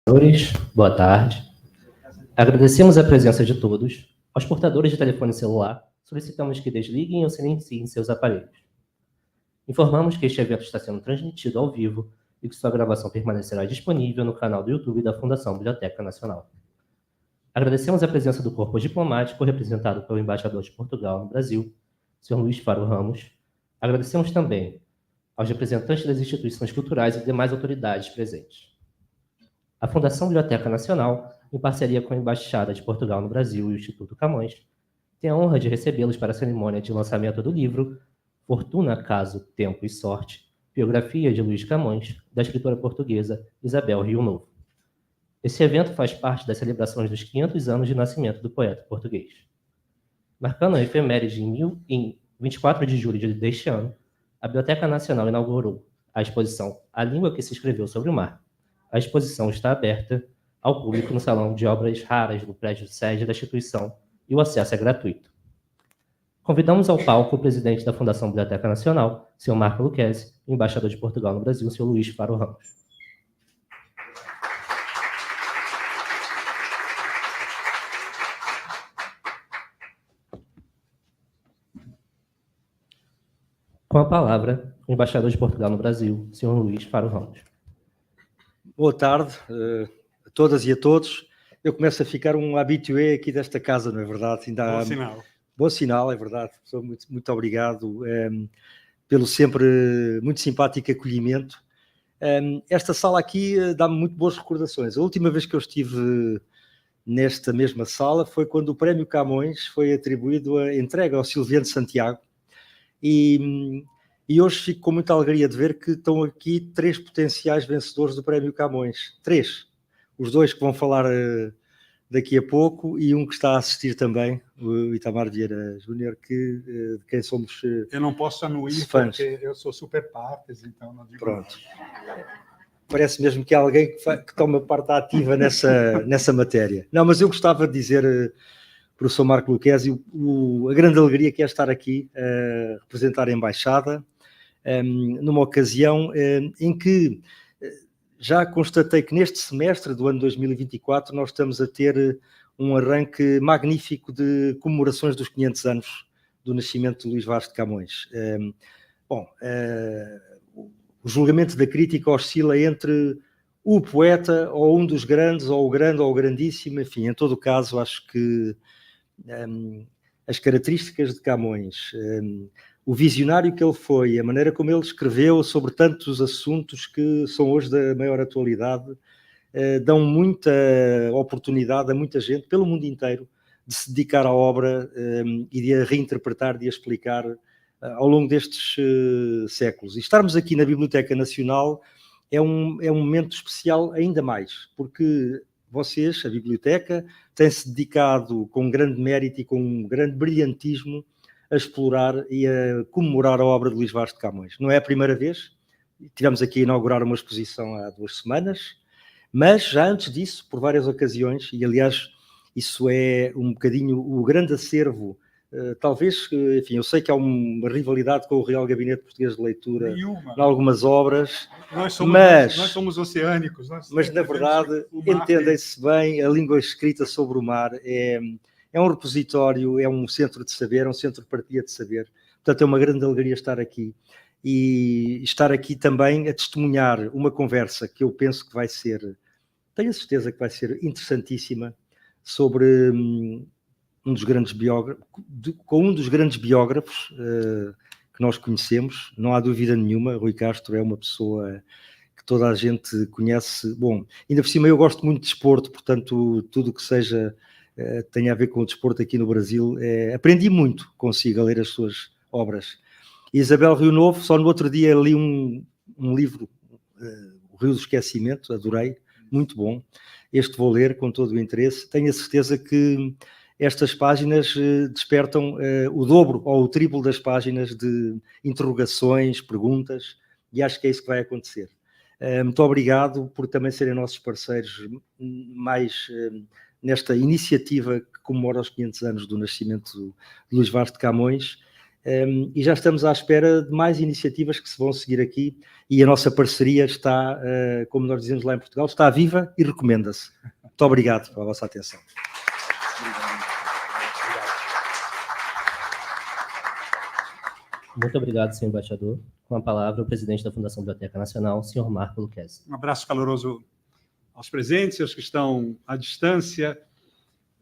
Senhores, boa tarde. Agradecemos a presença de todos. Aos portadores de telefone celular, solicitamos que desliguem ou silenciem seus aparelhos. Informamos que este evento está sendo transmitido ao vivo e que sua gravação permanecerá disponível no canal do YouTube da Fundação Biblioteca Nacional. Agradecemos a presença do corpo diplomático representado pelo embaixador de Portugal no Brasil, Sr. Luís Faro Ramos. Agradecemos também aos representantes das instituições culturais e demais autoridades presentes. A Fundação Biblioteca Nacional, em parceria com a Embaixada de Portugal no Brasil e o Instituto Camões, tem a honra de recebê-los para a cerimônia de lançamento do livro Fortuna, Caso, Tempo e Sorte, biografia de Luís Camões, da escritora portuguesa Isabel Rio Novo. Esse evento faz parte das celebrações dos 500 anos de nascimento do poeta português. Marcando a efeméride em 24 de julho deste ano, a Biblioteca Nacional inaugurou a exposição A Língua que se Escreveu sobre o Mar. A exposição está aberta ao público no Salão de Obras Raras do prédio sede da instituição e o acesso é gratuito. Convidamos ao palco o presidente da Fundação Biblioteca Nacional, Sr. Marco Lucchesi, e o embaixador de Portugal no Brasil, Sr. Luís Faro Ramos. Com a palavra, o embaixador de Portugal no Brasil, Sr. Luís Faro Ramos. Boa tarde a todas e a todos. Eu começo a ficar um habitué aqui desta casa, não é verdade? Bom sinal. Bom sinal, é verdade. Muito obrigado pelo sempre muito simpático acolhimento. Esta sala aqui dá-me muito boas recordações. A última vez que eu estive nesta mesma sala foi quando o Prémio Camões foi atribuído a entrega ao Silviano Santiago. E hoje fico com muita alegria de ver que estão aqui 3 potenciais vencedores do Prémio Camões. 3. Os 2 que vão falar daqui a pouco e um que está a assistir também, o Itamar Vieira Júnior, de quem somos Eu não posso anuir fãs. porque eu sou super partes, então não digo Pronto. Nada. Parece mesmo que há alguém que toma parte ativa nessa matéria. Não, mas eu gostava de dizer, professor Marco Lucchesi, a grande alegria que é estar aqui a representar a Embaixada, numa ocasião em que já constatei que neste semestre do ano 2024 nós estamos a ter um arranque magnífico de comemorações dos 500 anos do nascimento de Luís Vaz de Camões. O julgamento da crítica oscila entre o poeta ou um dos grandes, ou o grande ou o grandíssimo, enfim, em todo o caso acho que as características de Camões, o visionário que ele foi, a maneira como ele escreveu sobre tantos assuntos que são hoje da maior atualidade, dão muita oportunidade a muita gente, pelo mundo inteiro, de se dedicar à obra e de a reinterpretar, de a explicar ao longo destes séculos. E estarmos aqui na Biblioteca Nacional é um momento especial ainda mais, porque vocês, a Biblioteca, têm-se dedicado com grande mérito e com um grande brilhantismo a explorar e a comemorar a obra de Luís Vaz de Camões. Não é a primeira vez, tivemos aqui a inaugurar uma exposição há 2 semanas, mas já antes disso, por várias ocasiões, e aliás isso é um bocadinho o grande acervo, talvez, enfim, eu sei que há uma rivalidade com o Real Gabinete Português de Leitura em algumas obras, nós somos oceânicos. Mas na verdade, entendem-se bem, a língua escrita sobre o mar é um repositório, é um centro de saber, é um centro de partilha de saber. Portanto, é uma grande alegria estar aqui. E estar aqui também a testemunhar uma conversa que eu penso que vai ser, tenho a certeza que vai ser interessantíssima, sobre com um dos grandes biógrafos que nós conhecemos. Não há dúvida nenhuma, Rui Castro é uma pessoa que toda a gente conhece. Bom, ainda por cima eu gosto muito de desporto, portanto, tudo que seja... tem a ver com o desporto aqui no Brasil. Aprendi muito consigo a ler as suas obras. E Isabel Rio Novo, só no outro dia li um livro, O Rio do Esquecimento, adorei, muito bom. Este vou ler com todo o interesse. Tenho a certeza que estas páginas despertam o dobro ou o triplo das páginas de interrogações, perguntas, e acho que é isso que vai acontecer. Muito obrigado por também serem nossos parceiros mais... nesta iniciativa que comemora os 500 anos do nascimento de Luís Vaz de Camões. e já estamos à espera de mais iniciativas que se vão seguir aqui, e a nossa parceria está, como nós dizemos lá em Portugal, está viva e recomenda-se. Muito obrigado pela vossa atenção. Muito obrigado, senhor embaixador. Com a palavra, o presidente da Fundação Biblioteca Nacional, senhor Marco Lucchesi. Um abraço caloroso aos presentes, aos que estão à distância.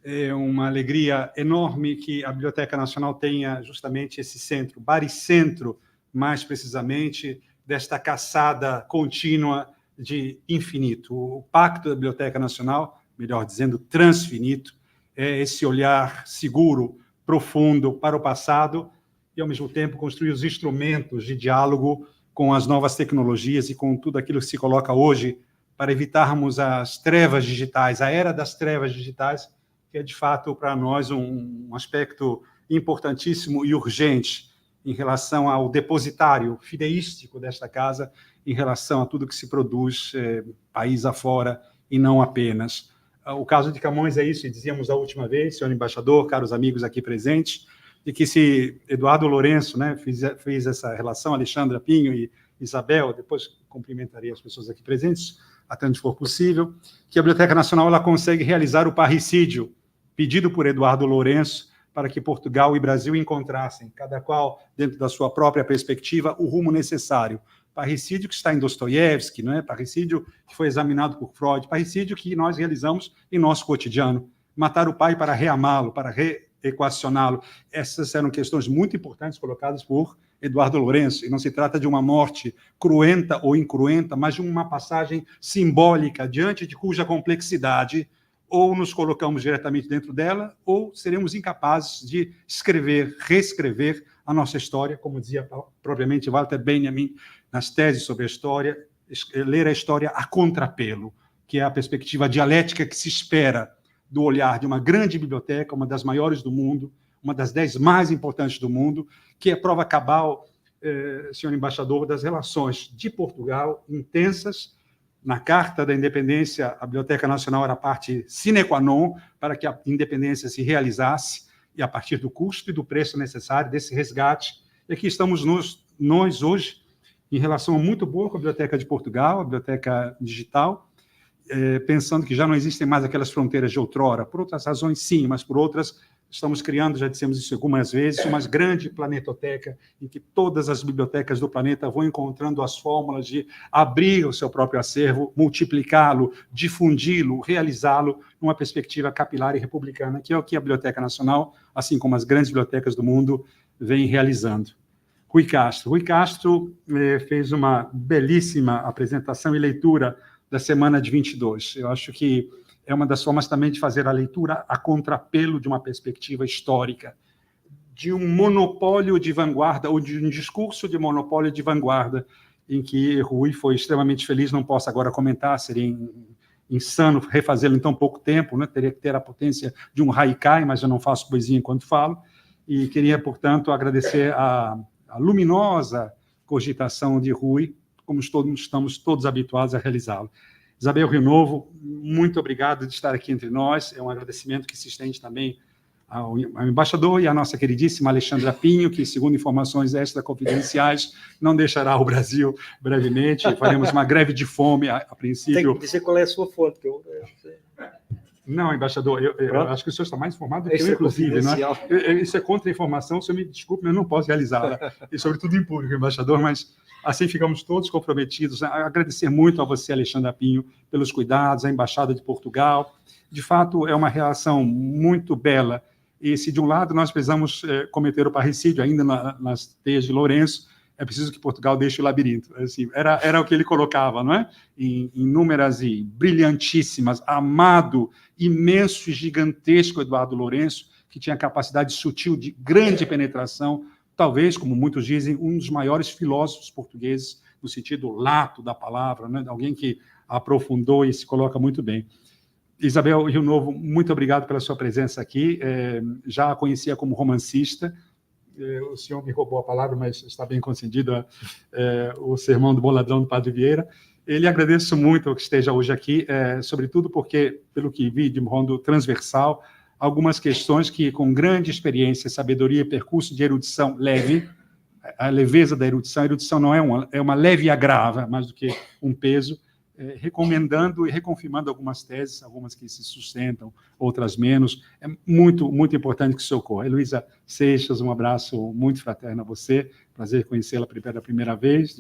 É uma alegria enorme que a Biblioteca Nacional tenha justamente esse centro, baricentro, mais precisamente, desta caçada contínua de infinito. O Pacto da Biblioteca Nacional, melhor dizendo, transfinito, é esse olhar seguro, profundo para o passado e, ao mesmo tempo, construir os instrumentos de diálogo com as novas tecnologias e com tudo aquilo que se coloca hoje para evitarmos as trevas digitais, a era das trevas digitais, que é, de fato, para nós um aspecto importantíssimo e urgente em relação ao depositário fideístico desta casa, em relação a tudo que se produz país afora e não apenas. O caso de Camões é isso, e dizíamos da última vez, senhor embaixador, caros amigos aqui presentes, de que se Eduardo Lourenço, né, fez essa relação, Alexandra Pinho e Isabel, depois cumprimentaria as pessoas aqui presentes, até onde for possível, que a Biblioteca Nacional ela consegue realizar o parricídio pedido por Eduardo Lourenço para que Portugal e Brasil encontrassem, cada qual dentro da sua própria perspectiva, o rumo necessário. Parricídio que está em Dostoiévski, não é? Parricídio que foi examinado por Freud, parricídio que nós realizamos em nosso cotidiano. Matar o pai para reamá-lo, para reequacioná-lo. Essas eram questões muito importantes colocadas por Eduardo Lourenço, e não se trata de uma morte cruenta ou incruenta, mas de uma passagem simbólica, diante de cuja complexidade ou nos colocamos diretamente dentro dela, ou seremos incapazes de escrever, reescrever a nossa história, como dizia propriamente Walter Benjamin nas teses sobre a história, ler a história a contrapelo, que é a perspectiva dialética que se espera do olhar de uma grande biblioteca, uma das maiores do mundo, uma das 10 mais importantes do mundo, que é prova cabal, senhor embaixador, das relações de Portugal intensas. Na Carta da Independência, a Biblioteca Nacional era parte sine qua non para que a independência se realizasse, e a partir do custo e do preço necessário desse resgate. E aqui estamos nós hoje, em relação muito boa com a Biblioteca de Portugal, a Biblioteca Digital, pensando que já não existem mais aquelas fronteiras de outrora. Por outras razões, sim, mas por outras, estamos criando, já dissemos isso algumas vezes, uma grande planetoteca em que todas as bibliotecas do planeta vão encontrando as fórmulas de abrir o seu próprio acervo, multiplicá-lo, difundi-lo, realizá-lo numa perspectiva capilar e republicana, que é o que a Biblioteca Nacional, assim como as grandes bibliotecas do mundo, vem realizando. Rui Castro fez uma belíssima apresentação e leitura da semana de 22. Eu acho que é uma das formas também de fazer a leitura a contrapelo de uma perspectiva histórica, de um monopólio de vanguarda, ou de um discurso de monopólio de vanguarda, em que Rui foi extremamente feliz. Não posso agora comentar, seria insano refazê-lo em tão pouco tempo, né? Teria que ter a potência de um haikai, mas eu não faço poesia enquanto falo, e queria, portanto, agradecer a luminosa cogitação de Rui, como estamos todos habituados a realizá-lo. Isabel Rio Novo, muito obrigado de estar aqui entre nós. É um agradecimento que se estende também ao embaixador e à nossa queridíssima Alexandra Pinho, que, segundo informações extraconfidenciais, não deixará o Brasil brevemente. Faremos uma greve de fome, a princípio. Tem que dizer qual é a sua fonte, que eu sei. Não, embaixador, eu acho que o senhor está mais informado do que eu, inclusive. Não é? Isso é contra-informação, o senhor me desculpe, mas eu não posso realizá-la. E, sobretudo, em público, embaixador, mas assim ficamos todos comprometidos. Agradecer muito a você, Alexandra Pinho, pelos cuidados, a Embaixada de Portugal. De fato, é uma relação muito bela. E se, de um lado, nós precisamos cometer o parricídio, ainda nas teias de Lourenço, é preciso que Portugal deixe o labirinto. Assim, era o que ele colocava, não é? Em inúmeras e brilhantíssimas, amado, imenso e gigantesco Eduardo Lourenço, que tinha capacidade sutil de grande penetração, talvez, como muitos dizem, um dos maiores filósofos portugueses, no sentido lato da palavra, né? Alguém que aprofundou e se coloca muito bem. Isabel Rio Novo, muito obrigado pela sua presença aqui. Já a conhecia como romancista. O senhor me roubou a palavra, mas está bem concedido o sermão do Bom Ladrão do Padre Vieira. Ele agradeço muito que esteja hoje aqui, sobretudo porque, pelo que vi de modo transversal, algumas questões que, com grande experiência, sabedoria e percurso de erudição leve, a leveza da erudição, a erudição não é uma leve agrava, mais do que um peso, recomendando e reconfirmando algumas teses, algumas que se sustentam, outras menos. É muito, muito importante que isso ocorra. Heloísa Seixas, um abraço muito fraterno a você, prazer conhecê-la pela primeira vez,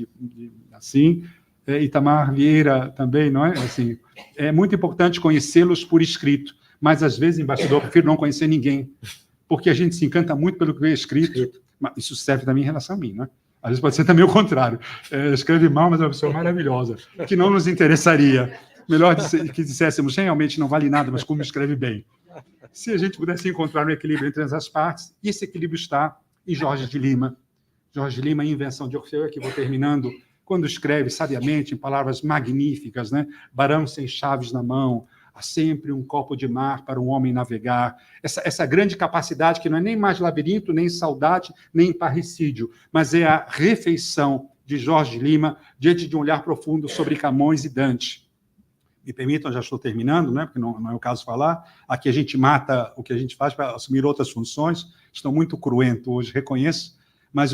assim. Itamar Vieira também, não é? Assim, é muito importante conhecê-los por escrito, mas, às vezes, embaixador, eu prefiro não conhecer ninguém, porque a gente se encanta muito pelo que é escrito. Isso serve também em relação a mim, né? Às vezes pode ser também o contrário. Escreve mal, mas é uma pessoa maravilhosa, que não nos interessaria. Melhor que disséssemos, realmente não vale nada, mas como escreve bem. Se a gente pudesse encontrar um equilíbrio entre as partes, e esse equilíbrio está em Jorge de Lima. Jorge de Lima, Invenção de Orfeu, aqui vou terminando, quando escreve sabiamente, em palavras magníficas, né? Barão sem chaves na mão, há sempre um copo de mar para um homem navegar. Essa grande capacidade que não é nem mais labirinto, nem saudade, nem parricídio, mas é a refeição de Jorge de Lima diante de um olhar profundo sobre Camões e Dante. Me permitam, já estou terminando, né, porque não é o caso falar. Aqui a gente mata o que a gente faz para assumir outras funções. Estou muito cruento hoje, reconheço. Mas,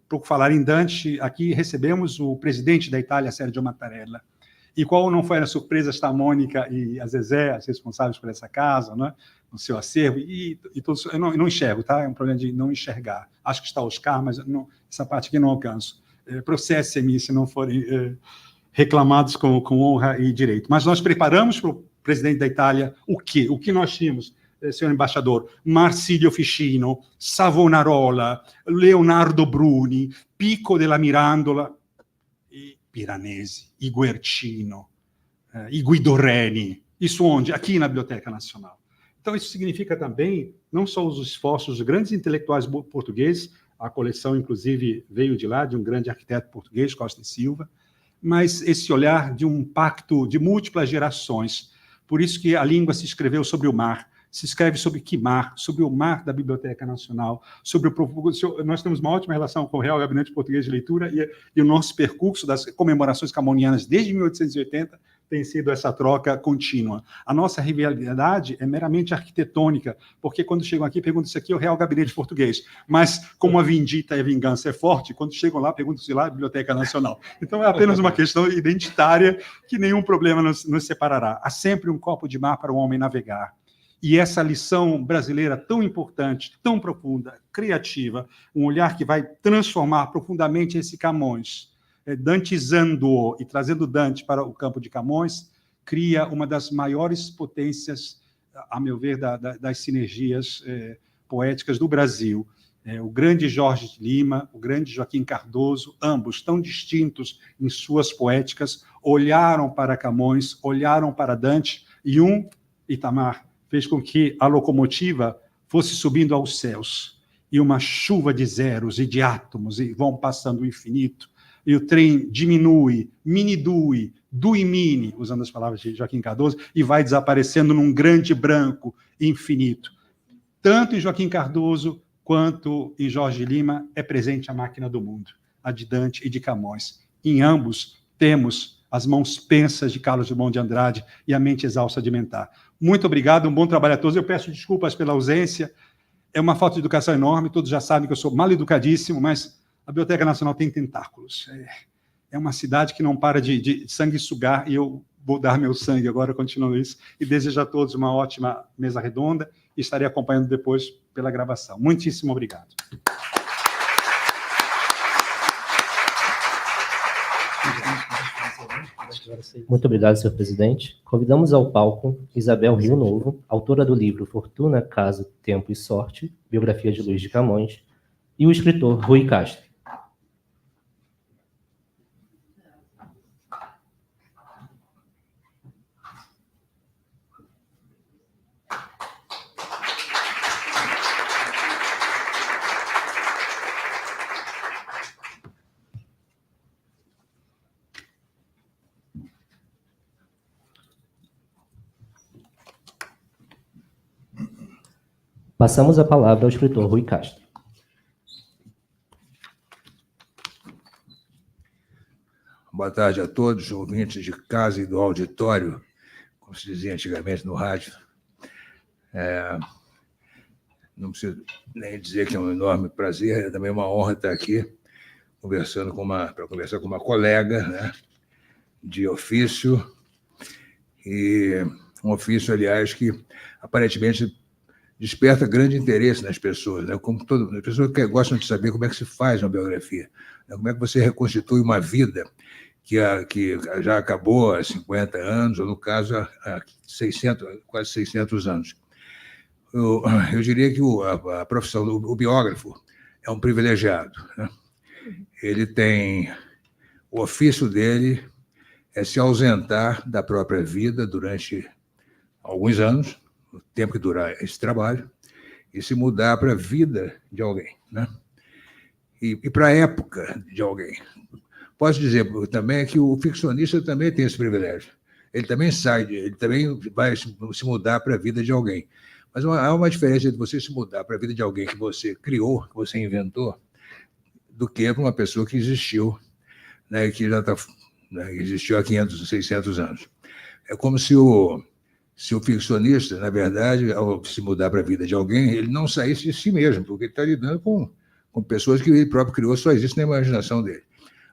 por falar em Dante, aqui recebemos o presidente da Itália, Sergio Mattarella. E qual não foi a surpresa está a Mônica e a Zezé, as responsáveis por essa casa, né, no seu acervo, e todos, eu não enxergo, tá? É um problema de não enxergar. Acho que está Oscar, mas não, essa parte aqui não alcanço. Processem-me se não forem reclamados com honra e direito. Mas nós preparamos para o presidente da Itália o quê? O que nós tínhamos, senhor embaixador? Marsilio Ficino, Savonarola, Leonardo Bruni, Pico della Mirandola, Piranesi, i Guercino, i Guido Reni. Isso onde? Aqui na Biblioteca Nacional. Então, isso significa também, não só os esforços de grandes intelectuais portugueses, a coleção, inclusive, veio de lá, de um grande arquiteto português, Costa e Silva, mas esse olhar de um pacto de múltiplas gerações. Por isso que a língua se escreveu sobre o mar. Se escreve sobre que mar? Sobre o mar da Biblioteca Nacional. Nós temos uma ótima relação com o Real Gabinete Português de Leitura e o nosso percurso das comemorações camonianas desde 1880 tem sido essa troca contínua. A nossa rivalidade é meramente arquitetônica, porque quando chegam aqui, perguntam se aqui é o Real Gabinete Português, mas como a vindita e a vingança é forte, quando chegam lá, perguntam se lá é a Biblioteca Nacional. Então é apenas uma questão identitária que nenhum problema nos separará. Há sempre um copo de mar para o homem navegar. E essa lição brasileira tão importante, tão profunda, criativa, um olhar que vai transformar profundamente esse Camões, dantizando-o e trazendo Dante para o campo de Camões, cria uma das maiores potências, a meu ver, das sinergias poéticas do Brasil. O grande Jorge de Lima, o grande Joaquim Cardoso, ambos tão distintos em suas poéticas, olharam para Camões, olharam para Dante, e Itamar, fez com que a locomotiva fosse subindo aos céus, e uma chuva de zeros e de átomos, e vão passando o infinito, e o trem diminui, minidui, duimine, usando as palavras de Joaquim Cardoso, e vai desaparecendo num grande branco infinito. Tanto em Joaquim Cardoso quanto em Jorge Lima é presente a máquina do mundo, a de Dante e de Camões. Em ambos temos as mãos pensas de Carlos Drummond de Andrade e a mente exausta de Mentar. Muito obrigado, um bom trabalho a todos. Eu peço desculpas pela ausência, é uma falta de educação enorme, todos já sabem que eu sou mal educadíssimo, mas a Biblioteca Nacional tem tentáculos. É uma cidade que não para de sanguessugar, e eu vou dar meu sangue agora, continuando isso, e desejo a todos uma ótima mesa redonda, e estarei acompanhando depois pela gravação. Muitíssimo obrigado. Muito obrigado, senhor presidente. Convidamos ao palco Isabel Rio Novo, autora do livro Fortuna, Caso, Tempo e Sorte, biografia de Luís de Camões, e o escritor Rui Castro. Passamos a palavra ao escritor Rui Castro. Boa tarde a todos, ouvintes de casa e do auditório, como se dizia antigamente no rádio. não preciso nem dizer que é um enorme prazer, é também uma honra estar aqui para conversar com uma colega, né, de ofício, e um ofício, aliás, que aparentemente desperta grande interesse nas pessoas, né? Como as pessoas que gostam de saber como é que se faz uma biografia, né? Como é que você reconstitui uma vida que já acabou há 50 anos, ou no caso, há quase 600 anos. Eu diria que a profissão do biógrafo é um privilegiado, né? Ele tem... O ofício dele é se ausentar da própria vida durante alguns anos, o tempo que durar esse trabalho, e se mudar para a vida de alguém, né? E para a época de alguém. Posso dizer também que o ficcionista também tem esse privilégio. Ele também vai se mudar para a vida de alguém. Mas há uma diferença entre você se mudar para a vida de alguém que você criou, que você inventou, do que para uma pessoa que existiu, né, que já existiu há 500, 600 anos. É como se o ficcionista, na verdade, ao se mudar para a vida de alguém, ele não saísse de si mesmo, porque ele está lidando com pessoas que ele próprio criou, só existe na imaginação dele.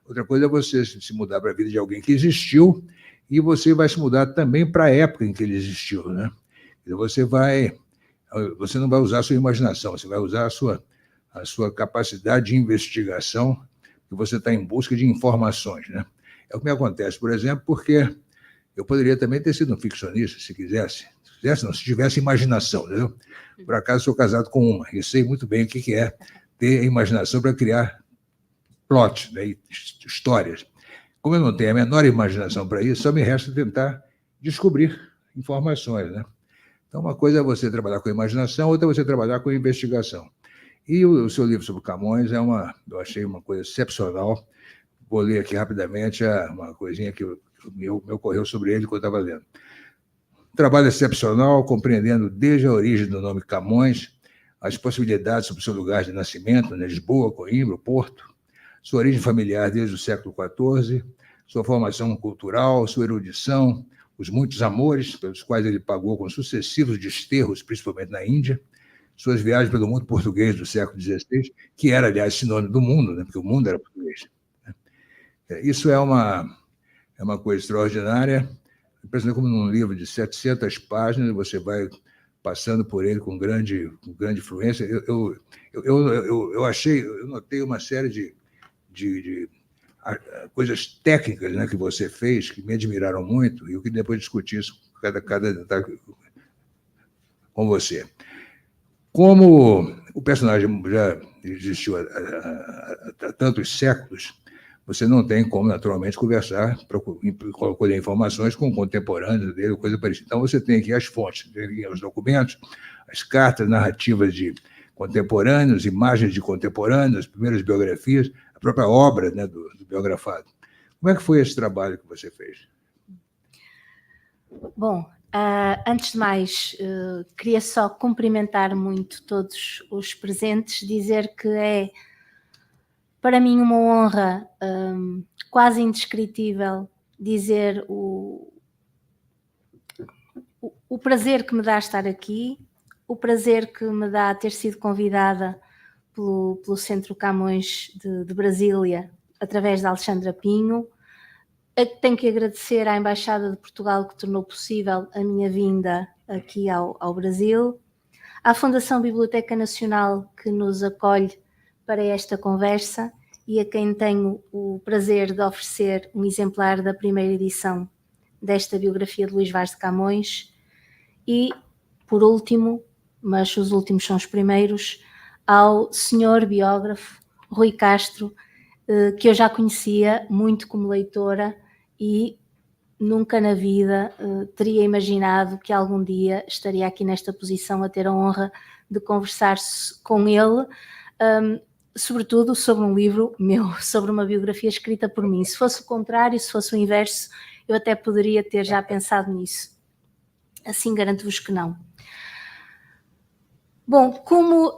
Outra coisa é você se mudar para a vida de alguém que existiu, e você vai se mudar também para a época em que ele existiu, né? Então você não vai usar a sua imaginação, você vai usar a sua capacidade de investigação, que você está em busca de informações, né? É o que me acontece, por exemplo, porque eu poderia também ter sido um ficcionista, se quisesse. Se tivesse imaginação, entendeu? Por acaso sou casado com uma, e sei muito bem o que é ter imaginação para criar plots, né, histórias. Como eu não tenho a menor imaginação para isso, só me resta tentar descobrir informações, né? Então, uma coisa é você trabalhar com imaginação, outra é você trabalhar com investigação. E o seu livro sobre Camões eu achei uma coisa excepcional. Vou ler aqui rapidamente uma coisinha que me ocorreu sobre ele quando eu estava lendo. Um trabalho excepcional, compreendendo desde a origem do nome Camões, as possibilidades sobre o seu lugar de nascimento, né, Lisboa, Coimbra, Porto, sua origem familiar desde o século XIV, sua formação cultural, sua erudição, os muitos amores pelos quais ele pagou com sucessivos desterros, principalmente na Índia, suas viagens pelo mundo português do século XVI, que era, aliás, sinônimo do mundo, né, porque o mundo era português. Isso é uma coisa extraordinária, impressionante como num livro de 700 páginas, você vai passando por ele com grande fluência. Eu notei uma série de coisas técnicas, né, que você fez, que me admiraram muito, e eu queria depois discutir isso cada detalhe com você. Como o personagem já existiu há tantos séculos, você não tem como, naturalmente, conversar, colher informações com contemporâneos dele, coisa parecida. Então, você tem aqui as fontes, os documentos, as cartas narrativas de contemporâneos, imagens de contemporâneos, as primeiras biografias, a própria obra, né, do biografado. Como é que foi esse trabalho que você fez? Bom, antes de mais, queria só cumprimentar muito todos os presentes, dizer que é, para mim, uma honra quase indescritível dizer o prazer que me dá estar aqui, o prazer que me dá ter sido convidada pelo Centro Camões de Brasília, através de Alexandra Pinho. Tenho que agradecer à Embaixada de Portugal que tornou possível a minha vinda aqui ao Brasil, à Fundação Biblioteca Nacional que nos acolhe para esta conversa e a quem tenho o prazer de oferecer um exemplar da primeira edição desta biografia de Luís Vaz de Camões. E, por último, mas os últimos são os primeiros, ao senhor biógrafo Rui Castro, que eu já conhecia muito como leitora e nunca na vida teria imaginado que algum dia estaria aqui nesta posição a ter a honra de conversar com ele, sobretudo sobre um livro meu, sobre uma biografia escrita por mim. Se fosse o contrário, se fosse o inverso, eu até poderia ter já pensado nisso. Assim garanto-vos que não. Bom, como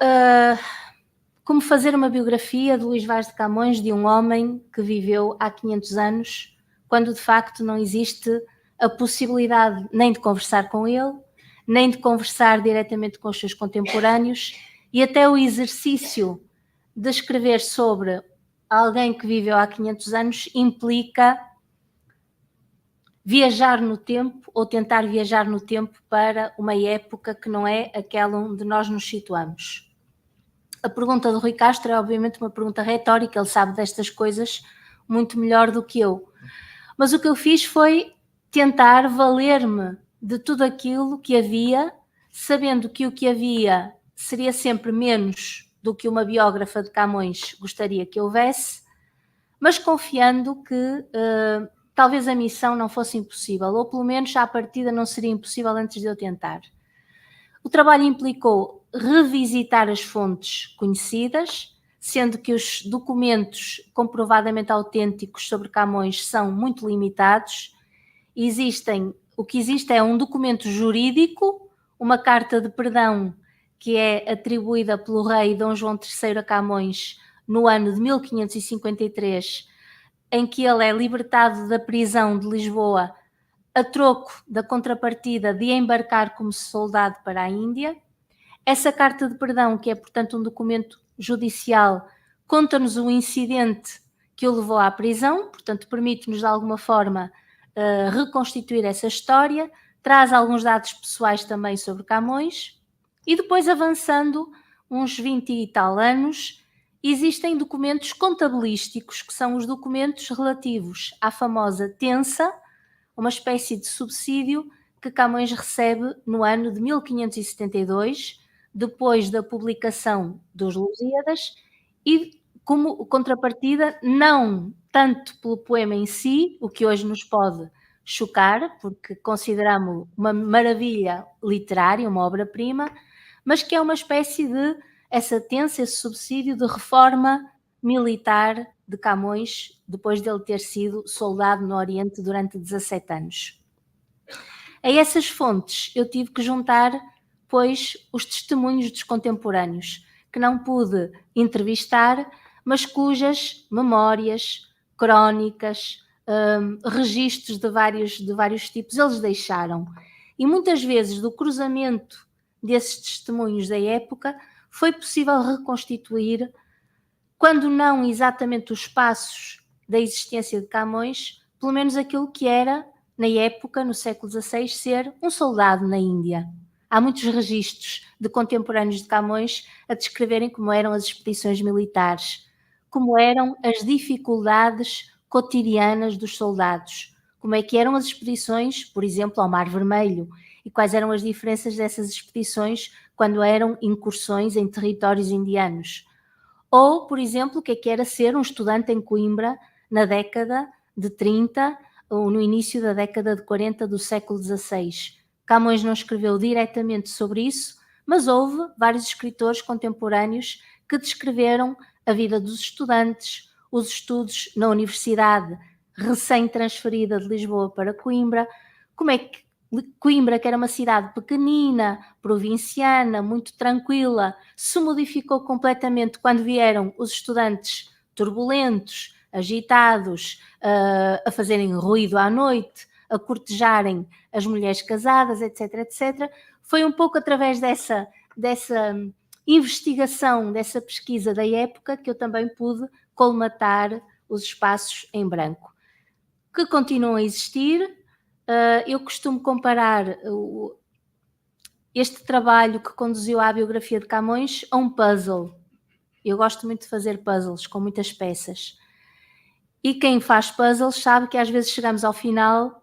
fazer uma biografia de Luís Vaz de Camões, de um homem que viveu há 500 anos, quando de facto não existe a possibilidade nem de conversar com ele, nem de conversar diretamente com os seus contemporâneos e até o exercício de escrever sobre alguém que viveu há 500 anos implica viajar no tempo ou tentar viajar no tempo para uma época que não é aquela onde nós nos situamos. A pergunta do Rui Castro é obviamente uma pergunta retórica, ele sabe destas coisas muito melhor do que eu. Mas o que eu fiz foi tentar valer-me de tudo aquilo que havia, sabendo que o que havia seria sempre menos do que uma biógrafa de Camões gostaria que houvesse, mas confiando que talvez a missão não fosse impossível, ou pelo menos à partida não seria impossível antes de eu tentar. O trabalho implicou revisitar as fontes conhecidas, sendo que os documentos comprovadamente autênticos sobre Camões são muito limitados. O que existe é um documento jurídico, uma carta de perdão que é atribuída pelo rei Dom João III a Camões no ano de 1553, em que ele é libertado da prisão de Lisboa a troco da contrapartida de embarcar como soldado para a Índia. Essa carta de perdão, que é, portanto, um documento judicial, conta-nos o incidente que o levou à prisão, portanto, permite-nos, de alguma forma, reconstituir essa história, traz alguns dados pessoais também sobre Camões, e depois, avançando uns 20 e tal anos, existem documentos contabilísticos, que são os documentos relativos à famosa tensa, uma espécie de subsídio que Camões recebe no ano de 1572, depois da publicação dos Lusíadas, e como contrapartida, não tanto pelo poema em si, o que hoje nos pode chocar, porque consideramos uma maravilha literária, uma obra-prima, mas que é uma espécie de, essa tensa, esse subsídio de reforma militar de Camões, depois dele ter sido soldado no Oriente durante 17 anos. A essas fontes eu tive que juntar, pois, os testemunhos dos contemporâneos, que não pude entrevistar, mas cujas memórias, crónicas, registros de vários tipos eles deixaram. E muitas vezes, do cruzamento desses testemunhos da época, foi possível reconstituir, quando não exatamente os passos da existência de Camões, pelo menos aquilo que era, na época, no século XVI, ser um soldado na Índia. Há muitos registros de contemporâneos de Camões a descreverem como eram as expedições militares, como eram as dificuldades cotidianas dos soldados, como é que eram as expedições, por exemplo, ao Mar Vermelho, e quais eram as diferenças dessas expedições quando eram incursões em territórios indianos. Ou, por exemplo, o que era ser um estudante em Coimbra na década de 30 ou no início da década de 40 do século XVI. Camões não escreveu diretamente sobre isso, mas houve vários escritores contemporâneos que descreveram a vida dos estudantes, os estudos na universidade recém-transferida de Lisboa para Coimbra, como é que Coimbra, que era uma cidade pequenina, provinciana, muito tranquila, se modificou completamente quando vieram os estudantes turbulentos, agitados, a fazerem ruído à noite, a cortejarem as mulheres casadas, etc, etc. Foi um pouco através dessa investigação, dessa pesquisa da época, que eu também pude colmatar os espaços em branco, que continuam a existir. Eu costumo comparar este trabalho que conduziu à biografia de Camões a um puzzle. Eu gosto muito de fazer puzzles com muitas peças. E quem faz puzzles sabe que às vezes chegamos ao final,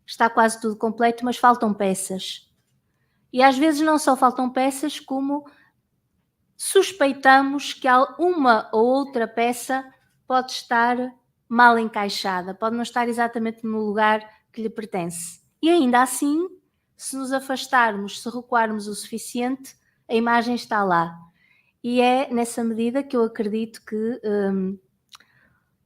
está quase tudo completo, mas faltam peças. E às vezes não só faltam peças, como suspeitamos que uma ou outra peça pode estar mal encaixada, pode não estar exatamente no lugar que lhe pertence. E ainda assim, se nos afastarmos, se recuarmos o suficiente, a imagem está lá. E é nessa medida que eu acredito que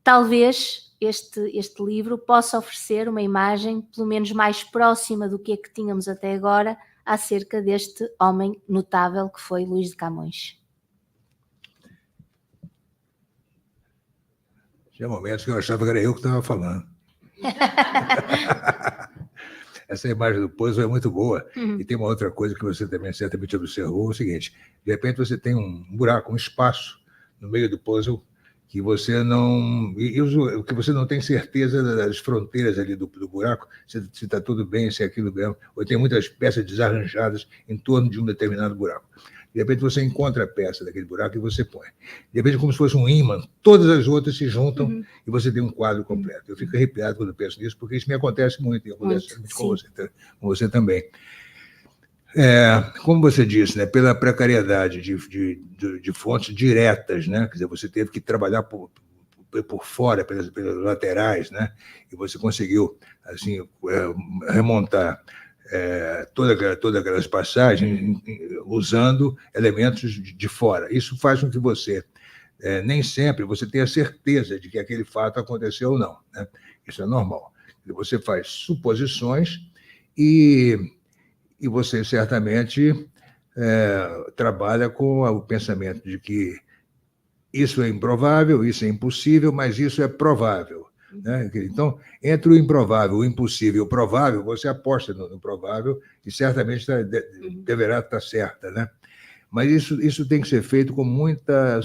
talvez este livro possa oferecer uma imagem pelo menos mais próxima do que a que tínhamos até agora acerca deste homem notável que foi Luís de Camões. Tinha momentos que eu achava que era eu que estava falando. essa imagem do puzzle é muito boa. E tem uma outra coisa que você também certamente observou, é o seguinte, de repente você tem um buraco, um espaço no meio do puzzle que você não... que você não tem certeza das fronteiras ali do buraco, se está tudo bem, se é aquilo mesmo, ou tem muitas peças desarranjadas em torno de um determinado buraco. De repente você encontra a peça daquele buraco e você põe. De repente, como se fosse um ímã, todas as outras se juntam e você tem um quadro completo. Eu fico arrepiado quando penso nisso, porque isso me acontece muito, e acontece com você também. Como você disse, né, pela precariedade de fontes diretas, né, quer dizer, você teve que trabalhar por fora, pelas laterais, né, e você conseguiu assim, remontar todas aquelas passagens usando elementos de fora. Isso faz com que você, nem sempre, você tenha certeza de que aquele fato aconteceu ou não, né? Isso é normal. Você faz suposições e você certamente trabalha com o pensamento de que isso é improvável, isso é impossível, mas isso é provável, né? Então, entre o improvável, o impossível e o provável, você aposta no provável e certamente deverá estar certa, né? Mas isso tem que ser feito com muita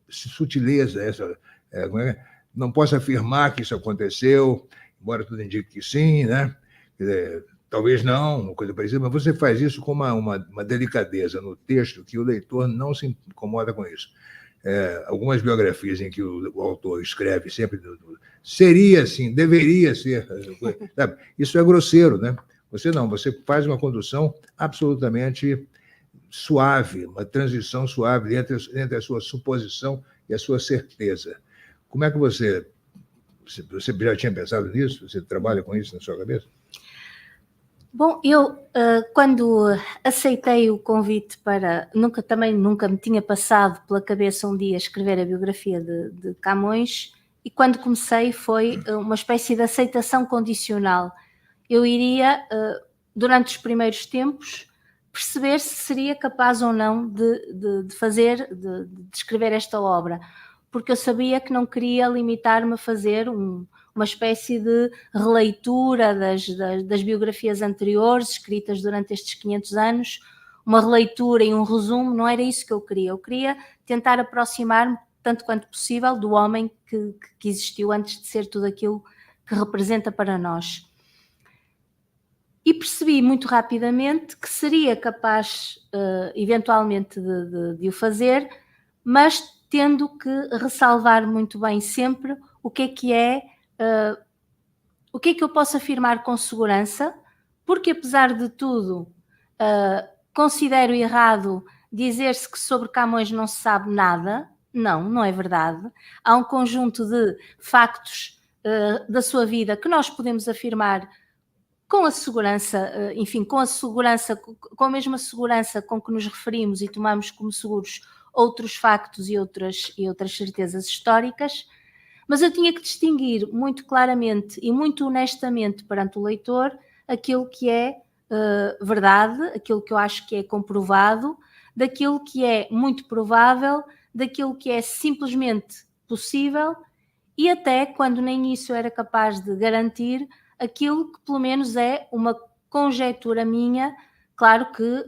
sutileza. Não posso afirmar que isso aconteceu, embora tudo indique que sim, né? Talvez não, uma coisa parecida, mas você faz isso com uma delicadeza no texto que o leitor não se incomoda com isso. Algumas biografias em que o autor escreve sempre seria assim, deveria ser, sabe? Isso é grosseiro, né? Você faz uma condução absolutamente suave, uma transição suave entre a sua suposição e a sua certeza. Como é que você já tinha pensado nisso? Você trabalha com isso na sua cabeça? Bom, eu quando aceitei o convite nunca me tinha passado pela cabeça um dia escrever a biografia de Camões, e quando comecei foi uma espécie de aceitação condicional. Eu iria, durante os primeiros tempos, perceber se seria capaz ou não de escrever esta obra, porque eu sabia que não queria limitar-me a fazer uma espécie de releitura das biografias anteriores, escritas durante estes 500 anos, uma releitura e um resumo. Não era isso que eu queria. Eu queria tentar aproximar-me, tanto quanto possível, do homem que existiu antes de ser tudo aquilo que representa para nós. E percebi muito rapidamente que seria capaz, eventualmente, de o fazer, mas tendo que ressalvar muito bem sempre o que é que eu posso afirmar com segurança, porque apesar de tudo considero errado dizer-se que sobre Camões não se sabe nada. Não é verdade. Há um conjunto de factos da sua vida que nós podemos afirmar com a segurança, com a mesma segurança com que nos referimos e tomamos como seguros outros factos e outras certezas históricas. Mas eu tinha que distinguir muito claramente e muito honestamente perante o leitor aquilo que é verdade, aquilo que eu acho que é comprovado, daquilo que é muito provável, daquilo que é simplesmente possível, e até, quando nem isso era capaz de garantir, aquilo que pelo menos é uma conjectura minha, claro que,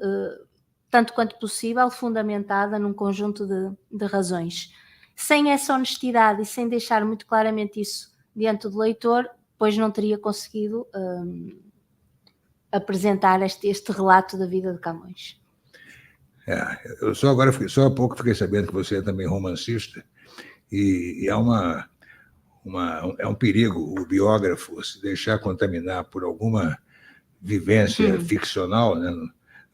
tanto quanto possível, fundamentada num conjunto de razões. Sem essa honestidade e sem deixar muito claramente isso diante do leitor, pois não teria conseguido apresentar este relato da vida de Camões. Eu só há pouco fiquei sabendo que você é também romancista, e é um perigo o biógrafo se deixar contaminar por alguma vivência ficcional, né?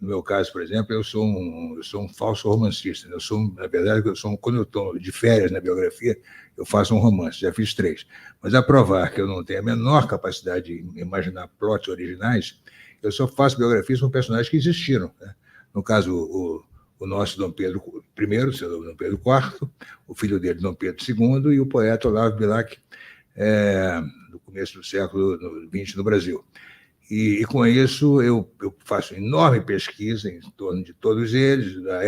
No meu caso, por exemplo, eu sou um falso romancista. Na verdade, quando eu estou de férias na biografia, eu faço um romance, já fiz 3. Mas a provar que eu não tenho a menor capacidade de imaginar plots originais, eu só faço biografias com personagens que existiram, né? No caso, o nosso Dom Pedro I, o seu Dom Pedro IV, o filho dele, Dom Pedro II, e o poeta Olavo Bilac, no começo do século XX no Brasil. E com isso eu faço enorme pesquisa em torno de todos eles, a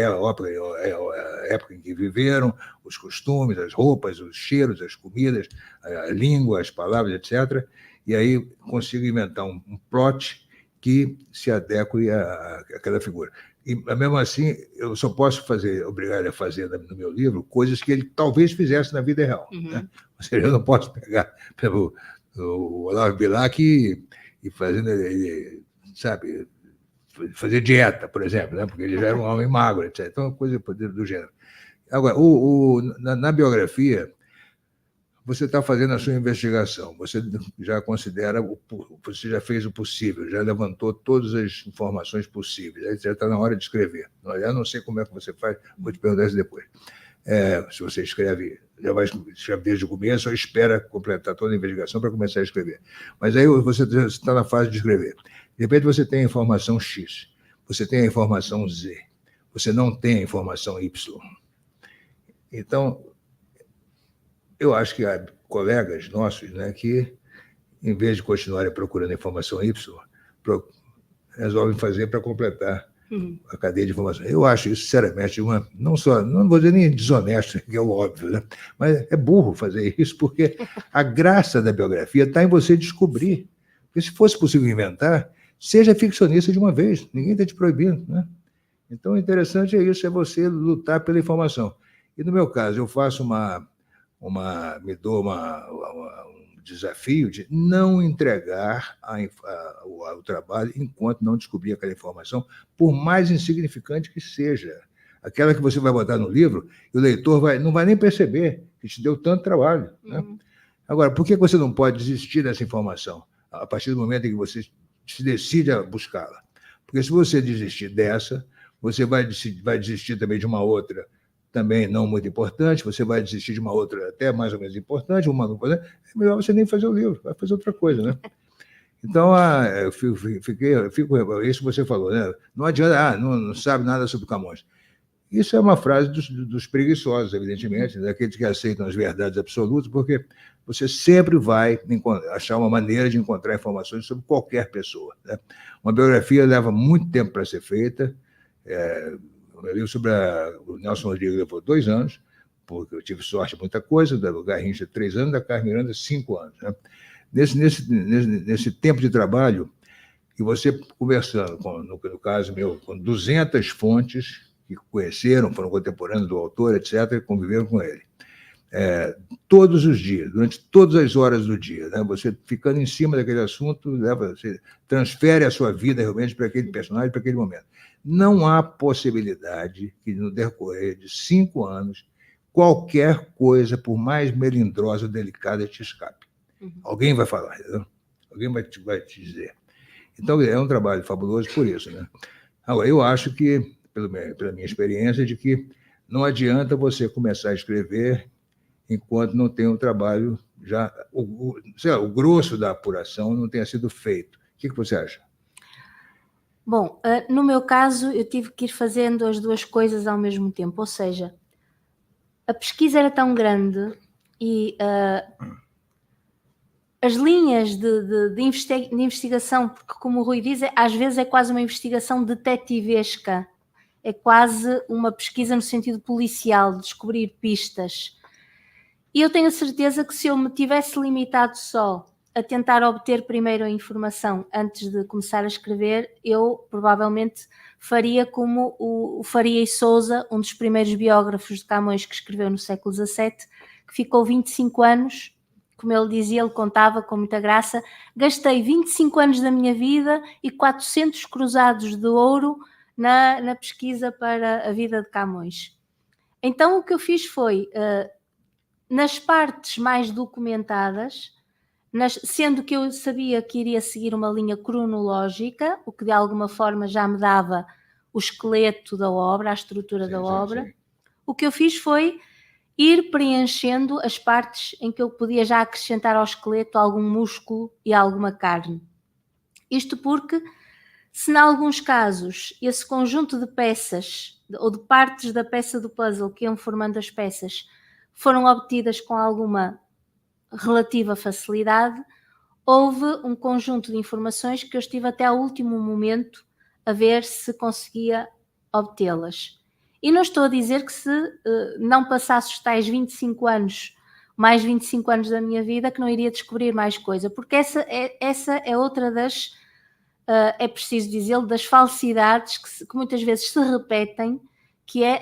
época em que viveram, os costumes, as roupas, os cheiros, as comidas, a língua, as palavras, etc. E aí consigo inventar um plot que se adeque àquela figura. E, mesmo assim, eu só posso obrigar ele a fazer no meu livro coisas que ele talvez fizesse na vida real. Né? Ou seja, eu não posso pegar o Olavo Bilac e fazendo, sabe, fazer dieta, por exemplo, né? Porque ele já era um homem magro, etc. Então, coisa do gênero. Agora, na biografia, você está fazendo a sua investigação, você já considera, você já fez o possível, já levantou todas as informações possíveis, aí já está na hora de escrever. Eu não sei como é que você faz, vou te perguntar isso depois. Se você escreve, já vai escrever desde o começo ou espera completar toda a investigação para começar a escrever. Mas aí você está na fase de escrever. De repente você tem a informação X, você tem a informação Z, você não tem a informação Y. Então, eu acho que há colegas nossos, né, que, em vez de continuarem procurando a informação Y, resolvem fazer para completar a cadeia de informação. Eu acho isso, sinceramente, não vou dizer nem desonesto, que é o óbvio, né? Mas é burro fazer isso, porque a graça da biografia está em você descobrir. Porque se fosse possível inventar, seja ficcionista de uma vez, ninguém está te proibindo, né? Então, o interessante é isso, é você lutar pela informação. E, no meu caso, eu faço me dou um desafio de não entregar o trabalho enquanto não descobrir aquela informação, por mais insignificante que seja. Aquela que você vai botar no livro, e o leitor não vai nem perceber que te deu tanto trabalho. Né? Agora, por que você não pode desistir dessa informação a partir do momento em que você se decide a buscá-la? Porque se você desistir dessa, você vai desistir também de uma outra, também não muito importante, você vai desistir de uma outra até mais ou menos importante, é melhor você nem fazer o livro, vai fazer outra coisa, né? Então, eu fico isso que você falou, né? Não adianta, não sabe nada sobre Camões. Isso é uma frase dos preguiçosos, evidentemente, daqueles que aceitam as verdades absolutas, porque você sempre vai achar uma maneira de encontrar informações sobre qualquer pessoa. Né? Uma biografia leva muito tempo para ser feita. O meu livro sobre o Nelson Rodrigues levou 2 anos, porque eu tive sorte em muita coisa, do Garrincha 3 anos, da Carmen Miranda 5 anos. Né? Nesse tempo de trabalho, e você conversando, no caso meu, com 200 fontes que conheceram, foram contemporâneos do autor, etc., conviveram com ele. Todos os dias, durante todas as horas do dia, né? Você ficando em cima daquele assunto, você transfere a sua vida realmente para aquele personagem, para aquele momento. Não há possibilidade que, no decorrer de 5 anos, qualquer coisa, por mais melindrosa ou delicada, te escape. Alguém vai falar, entendeu? Alguém vai te dizer. Então, é um trabalho fabuloso por isso. Né? Agora, eu acho que, pela minha experiência, de que não adianta você começar a escrever enquanto não tem um trabalho já... o grosso da apuração não tenha sido feito. O que você acha? Bom, no meu caso, eu tive que ir fazendo as duas coisas ao mesmo tempo, ou seja, a pesquisa era tão grande e as linhas de investigação, porque como o Rui diz, às vezes é quase uma investigação detetivesca, é quase uma pesquisa no sentido policial, de descobrir pistas. E eu tenho a certeza que se eu me tivesse limitado só a tentar obter primeiro a informação antes de começar a escrever, eu provavelmente faria como o Faria e Sousa, um dos primeiros biógrafos de Camões que escreveu no século XVII, que ficou 25 anos, como ele dizia, ele contava com muita graça, gastei 25 anos da minha vida e 400 cruzados de ouro na pesquisa para a vida de Camões. Então o que eu fiz foi, nas partes mais documentadas, sendo que eu sabia que iria seguir uma linha cronológica, o que de alguma forma já me dava o esqueleto da obra, a estrutura da obra, o que eu fiz foi ir preenchendo as partes em que eu podia já acrescentar ao esqueleto algum músculo e alguma carne. Isto porque, se em alguns casos esse conjunto de peças, ou de partes da peça do puzzle que iam formando as peças, foram obtidas com alguma relativa facilidade, houve um conjunto de informações que eu estive até ao último momento a ver se conseguia obtê-las. E não estou a dizer que se não passasse os tais 25 anos, mais 25 anos da minha vida, que não iria descobrir mais coisa, porque essa é outra das é preciso dizê-lo, das falsidades que muitas vezes se repetem, que é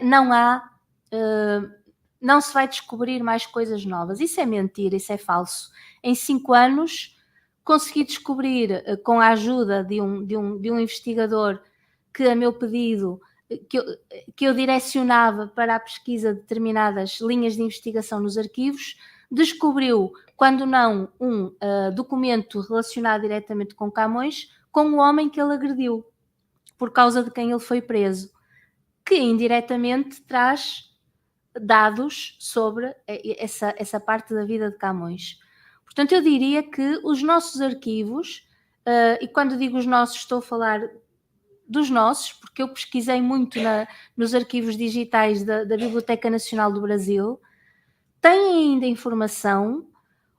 não se vai descobrir mais coisas novas. Isso é mentira, isso é falso. Em 5 anos consegui descobrir, com a ajuda de um investigador que, a meu pedido, que eu direcionava para a pesquisa de determinadas linhas de investigação nos arquivos, descobriu, quando não um documento relacionado diretamente com Camões, com o homem que ele agrediu, por causa de quem ele foi preso, que indiretamente traz dados sobre essa parte da vida de Camões. Portanto, eu diria que os nossos arquivos, e quando digo os nossos, estou a falar dos nossos, porque eu pesquisei muito nos arquivos digitais da Biblioteca Nacional do Brasil, têm ainda informação.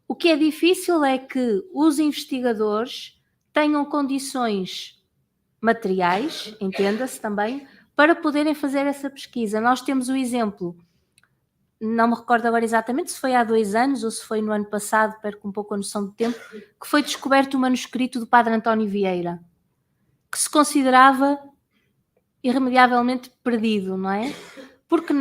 O que é difícil é que os investigadores tenham condições materiais, entenda-se também, para poderem fazer essa pesquisa. Nós temos o exemplo, não me recordo agora exatamente se foi há 2 anos ou se foi no ano passado, perco um pouco a noção do tempo, que foi descoberto o manuscrito do Padre António Vieira, que se considerava irremediavelmente perdido, não é? Porque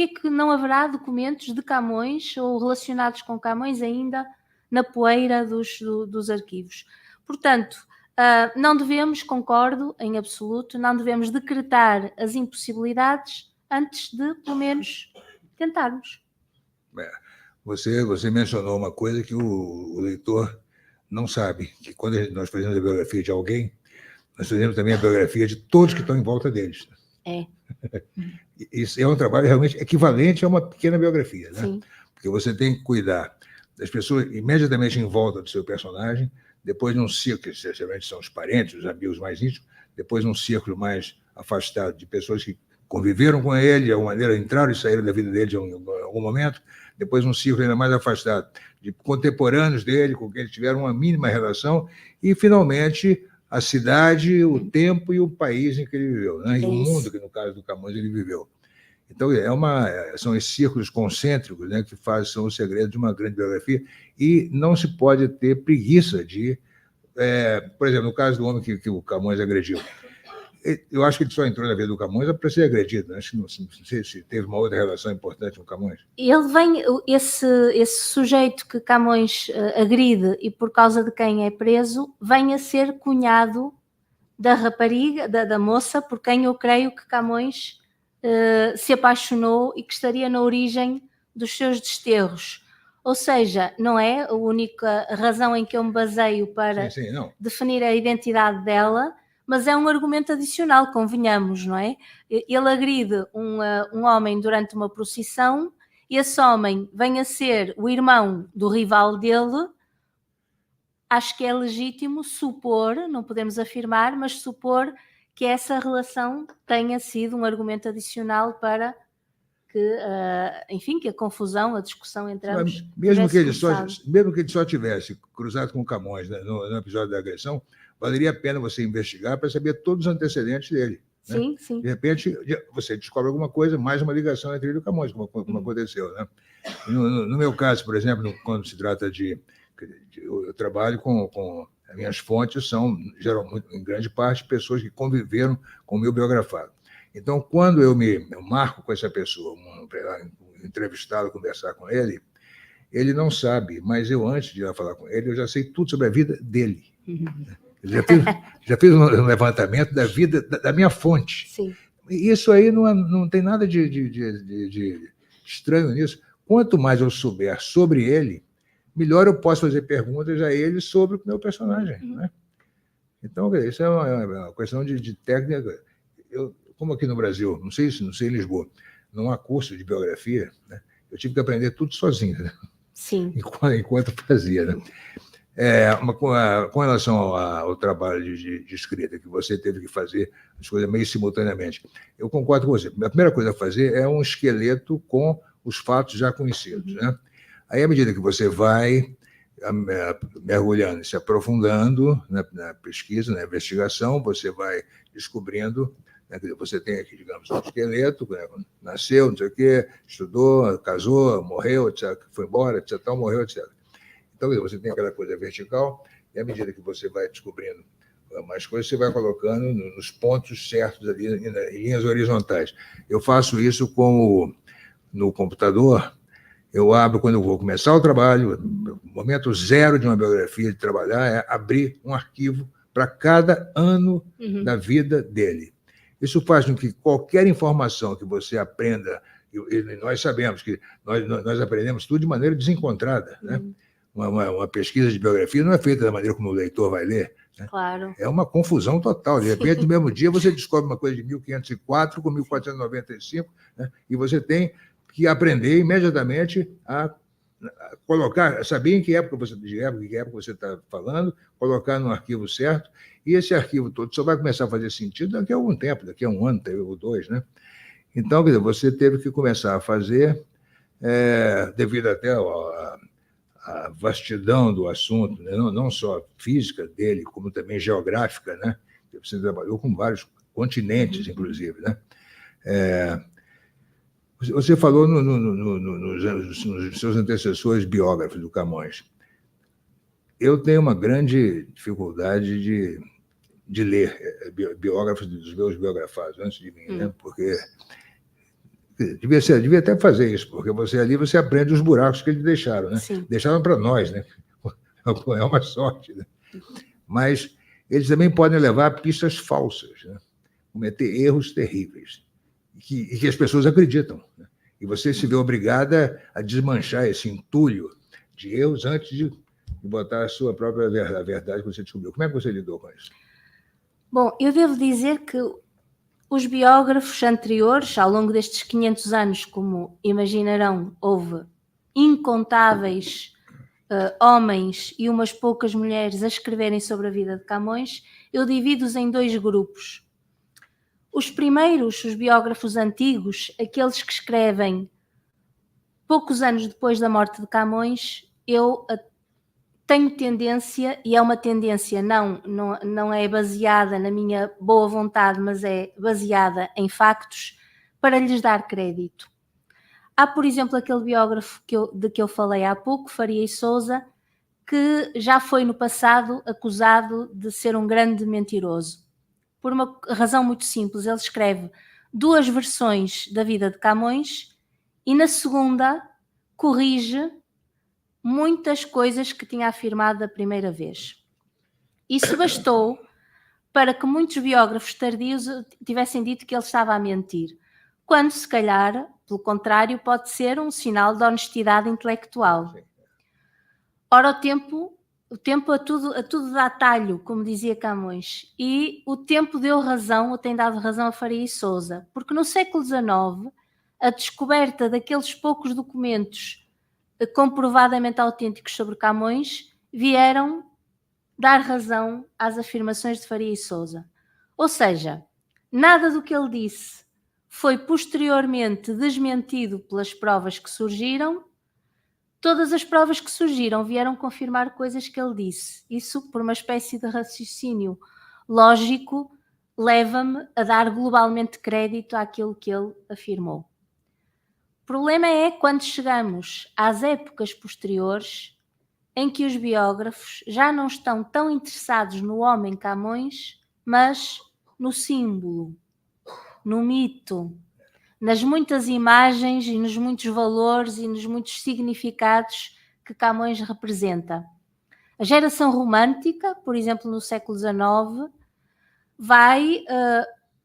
é que não haverá documentos de Camões ou relacionados com Camões ainda na poeira dos arquivos? Portanto, não devemos, concordo em absoluto, não devemos decretar as impossibilidades antes de, pelo menos, tentarmos. Você mencionou uma coisa que o leitor não sabe, que quando nós fazemos a biografia de alguém, nós fazemos também a biografia de todos que estão em volta deles. Isso é um trabalho realmente equivalente a uma pequena biografia, né? Sim. Porque você tem que cuidar das pessoas imediatamente em volta do seu personagem, depois num círculo, que geralmente são os parentes, os amigos mais íntimos, depois num círculo mais afastado de pessoas que conviveram com ele, de alguma maneira entraram e saíram da vida dele em algum momento, depois um círculo ainda mais afastado de contemporâneos dele, com quem eles tiveram uma mínima relação, e, finalmente, a cidade, o tempo e o país em que ele viveu, né? E o mundo que, no caso do Camões, ele viveu. Então, são esses círculos concêntricos, né, que são o segredo de uma grande biografia, e não se pode ter preguiça de... por exemplo, no caso do homem que o Camões agrediu, eu acho que ele só entrou na vida do Camões para ser agredido, né? Não sei se teve uma outra relação importante com o Camões. Esse sujeito que Camões agride e por causa de quem é preso, vem a ser cunhado da rapariga, da moça, por quem eu creio que Camões se apaixonou e que estaria na origem dos seus desterros. Ou seja, não é a única razão em que eu me baseio para definir a identidade dela, mas é um argumento adicional, convenhamos, não é? Ele agride um homem durante uma procissão e esse homem vem a ser o irmão do rival dele. Acho que é legítimo supor, não podemos afirmar, mas supor que essa relação tenha sido um argumento adicional para que, enfim, que a confusão, a discussão entre ambos... Mesmo que ele só tivesse cruzado com o Camões, né, no episódio da agressão, valeria a pena você investigar para saber todos os antecedentes dele. Sim, né? sim. De repente, você descobre alguma coisa, mais uma ligação entre ele e o Camões, como aconteceu. Né? No meu caso, por exemplo, quando se trata eu trabalho com... As minhas fontes são, geralmente, em grande parte, pessoas que conviveram com o meu biografado. Então, quando eu marco com essa pessoa, entrevistá-lo, conversar com ele, ele não sabe, mas eu, antes de ir lá falar com ele, eu já sei tudo sobre a vida dele. Já fiz um levantamento da vida da minha fonte. Sim. Isso aí não tem nada de estranho nisso. Quanto mais eu souber sobre ele, melhor eu posso fazer perguntas a ele sobre o meu personagem. Né? Então, isso é uma questão de técnica. Como aqui no Brasil, não sei em Lisboa, não há curso de biografia, né? Eu tive que aprender tudo sozinho, né? Sim. Enquanto fazia. Né? Com relação ao trabalho de escrita, que você teve que fazer as coisas meio simultaneamente, eu concordo com você. A primeira coisa a fazer é um esqueleto com os fatos já conhecidos. Né? Aí, à medida que você vai mergulhando, se aprofundando na pesquisa, na investigação, você vai descobrindo, né, que você tem aqui, digamos, um esqueleto, né, nasceu, não sei o quê, estudou, casou, morreu, etc., foi embora, etc., morreu, etc. Então, você tem aquela coisa vertical, E à medida que você vai descobrindo mais coisas, você vai colocando nos pontos certos ali, em linhas horizontais. Eu faço isso no computador. Eu abro quando eu vou começar o trabalho, o momento zero de uma biografia de trabalhar é abrir um arquivo para cada ano da vida dele. Isso faz com que qualquer informação que você aprenda, e nós sabemos que nós aprendemos tudo de maneira desencontrada, né? Uma pesquisa de biografia não é feita da maneira como o leitor vai ler, né? Claro. É uma confusão total. De repente, no mesmo dia, você descobre uma coisa de 1504 com 1495, né? E você tem que aprender imediatamente a colocar, saber em que época você está falando, colocar no arquivo certo, e esse arquivo todo só vai começar a fazer sentido daqui a algum tempo, daqui a um ano ou dois, né? Então, quer dizer, você teve que começar a fazer, devido até a vastidão do assunto, né? Não só física dele, como também geográfica, né? Você trabalhou com vários continentes, inclusive, né? Você falou nos seus antecessores biógrafos do Camões. Eu tenho uma grande dificuldade de ler biógrafos dos meus biografados antes de mim, né? Porque devia até fazer isso, porque você aprende os buracos que eles deixaram, né? Sim. Deixaram para nós, né? É uma sorte, né? Mas eles também podem levar a pistas falsas, né? Cometer erros terríveis, e que as pessoas acreditam, né? E você se vê obrigada a desmanchar esse entulho de erros antes de botar a sua própria verdade que você descobriu. Como é que você lidou com isso? Bom, eu devo dizer que os biógrafos anteriores, ao longo destes 500 anos, como imaginarão, houve incontáveis homens e umas poucas mulheres a escreverem sobre a vida de Camões. Eu divido-os em dois grupos. Os primeiros, os biógrafos antigos, aqueles que escrevem poucos anos depois da morte de Camões, eu tenho tendência, e é uma tendência, não é baseada na minha boa vontade, mas é baseada em factos, para lhes dar crédito. Há, por exemplo, aquele biógrafo de que eu falei há pouco, Faria e Sousa, que já foi no passado acusado de ser um grande mentiroso. Por uma razão muito simples, ele escreve 2 versões da vida de Camões e na segunda corrige muitas coisas que tinha afirmado da primeira vez. Isso bastou para que muitos biógrafos tardios tivessem dito que ele estava a mentir, quando, se calhar, pelo contrário, pode ser um sinal de honestidade intelectual. Ora, o tempo a tudo dá talho, como dizia Camões, e o tempo deu razão, ou tem dado razão a Faria e Sousa, porque no século XIX, a descoberta daqueles poucos documentos comprovadamente autênticos sobre Camões vieram dar razão às afirmações de Faria e Sousa. Ou seja, nada do que ele disse foi posteriormente desmentido pelas provas que surgiram. Todas as provas que surgiram vieram confirmar coisas que ele disse. Isso, por uma espécie de raciocínio lógico, leva-me a dar globalmente crédito àquilo que ele afirmou. O problema é quando chegamos às épocas posteriores, em que os biógrafos já não estão tão interessados no homem Camões, mas no símbolo, no mito, nas muitas imagens e nos muitos valores e nos muitos significados que Camões representa. A geração romântica, por exemplo, no século XIX, vai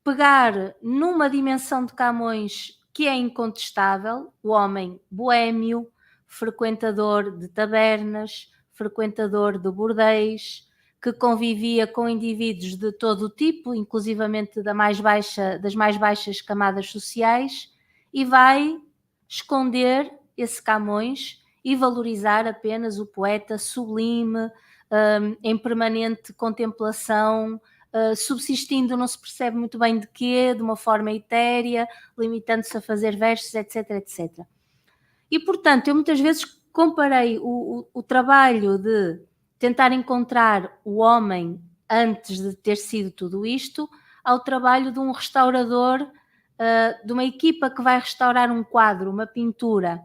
pegar numa dimensão de Camões que é incontestável, o homem boémio, frequentador de tabernas, frequentador de bordéis, que convivia com indivíduos de todo o tipo, inclusivamente das mais baixas camadas sociais, e vai esconder esse Camões e valorizar apenas o poeta sublime, em permanente contemplação, subsistindo não se percebe muito bem de quê, de uma forma etérea, limitando-se a fazer versos, etc, etc. E, portanto, eu muitas vezes comparei o trabalho de tentar encontrar o homem antes de ter sido tudo isto ao trabalho de um restaurador, de uma equipa que vai restaurar um quadro, uma pintura.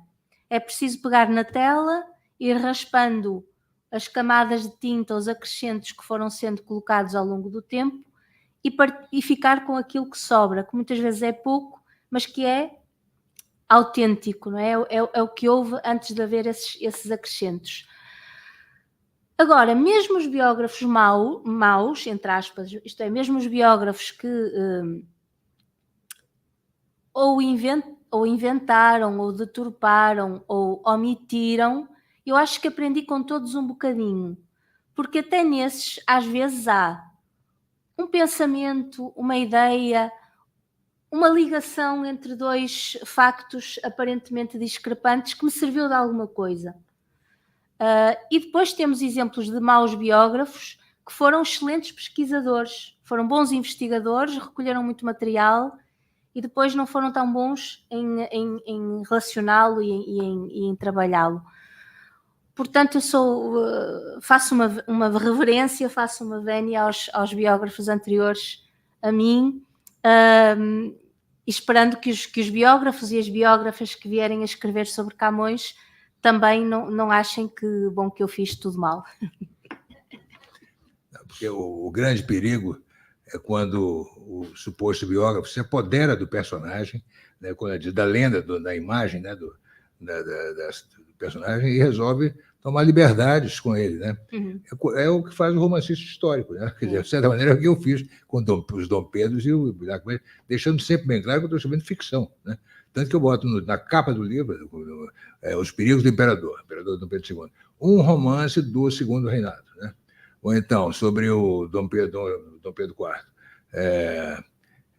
É preciso pegar na tela, ir raspando as camadas de tinta, os acrescentos que foram sendo colocados ao longo do tempo e ficar com aquilo que sobra, que muitas vezes é pouco, mas que é autêntico, não é? É o que houve antes de haver esses acrescentos. Agora, mesmo os biógrafos maus, entre aspas, isto é, mesmo os biógrafos que ou inventaram, ou deturparam, ou omitiram, eu acho que aprendi com todos um bocadinho, porque até nesses, às vezes, há um pensamento, uma ideia, uma ligação entre dois factos aparentemente discrepantes que me serviu de alguma coisa. E depois temos exemplos de maus biógrafos que foram excelentes pesquisadores, foram bons investigadores, recolheram muito material e depois não foram tão bons em relacioná-lo e em trabalhá-lo. Portanto, eu faço uma reverência, faço uma vénia aos biógrafos anteriores a mim, esperando que os biógrafos e as biógrafas que vierem a escrever sobre Camões também não achem que eu fiz tudo mal. Porque o grande perigo é quando o suposto biógrafo se apodera do personagem, né, da lenda, da imagem, né, do personagem, e resolve tomar liberdades com ele. Né? Uhum. É o que faz o romancista histórico. Né? Quer dizer, de certa maneira, é o que eu fiz com os Dom Pedros e o Buraco, deixando sempre bem claro que eu estou escrevendo ficção. Né? Tanto que eu boto na capa do livro Os Perigos do Imperador Dom Pedro II, um romance do Segundo Reinado. Né? Ou então, sobre o Dom Pedro IV.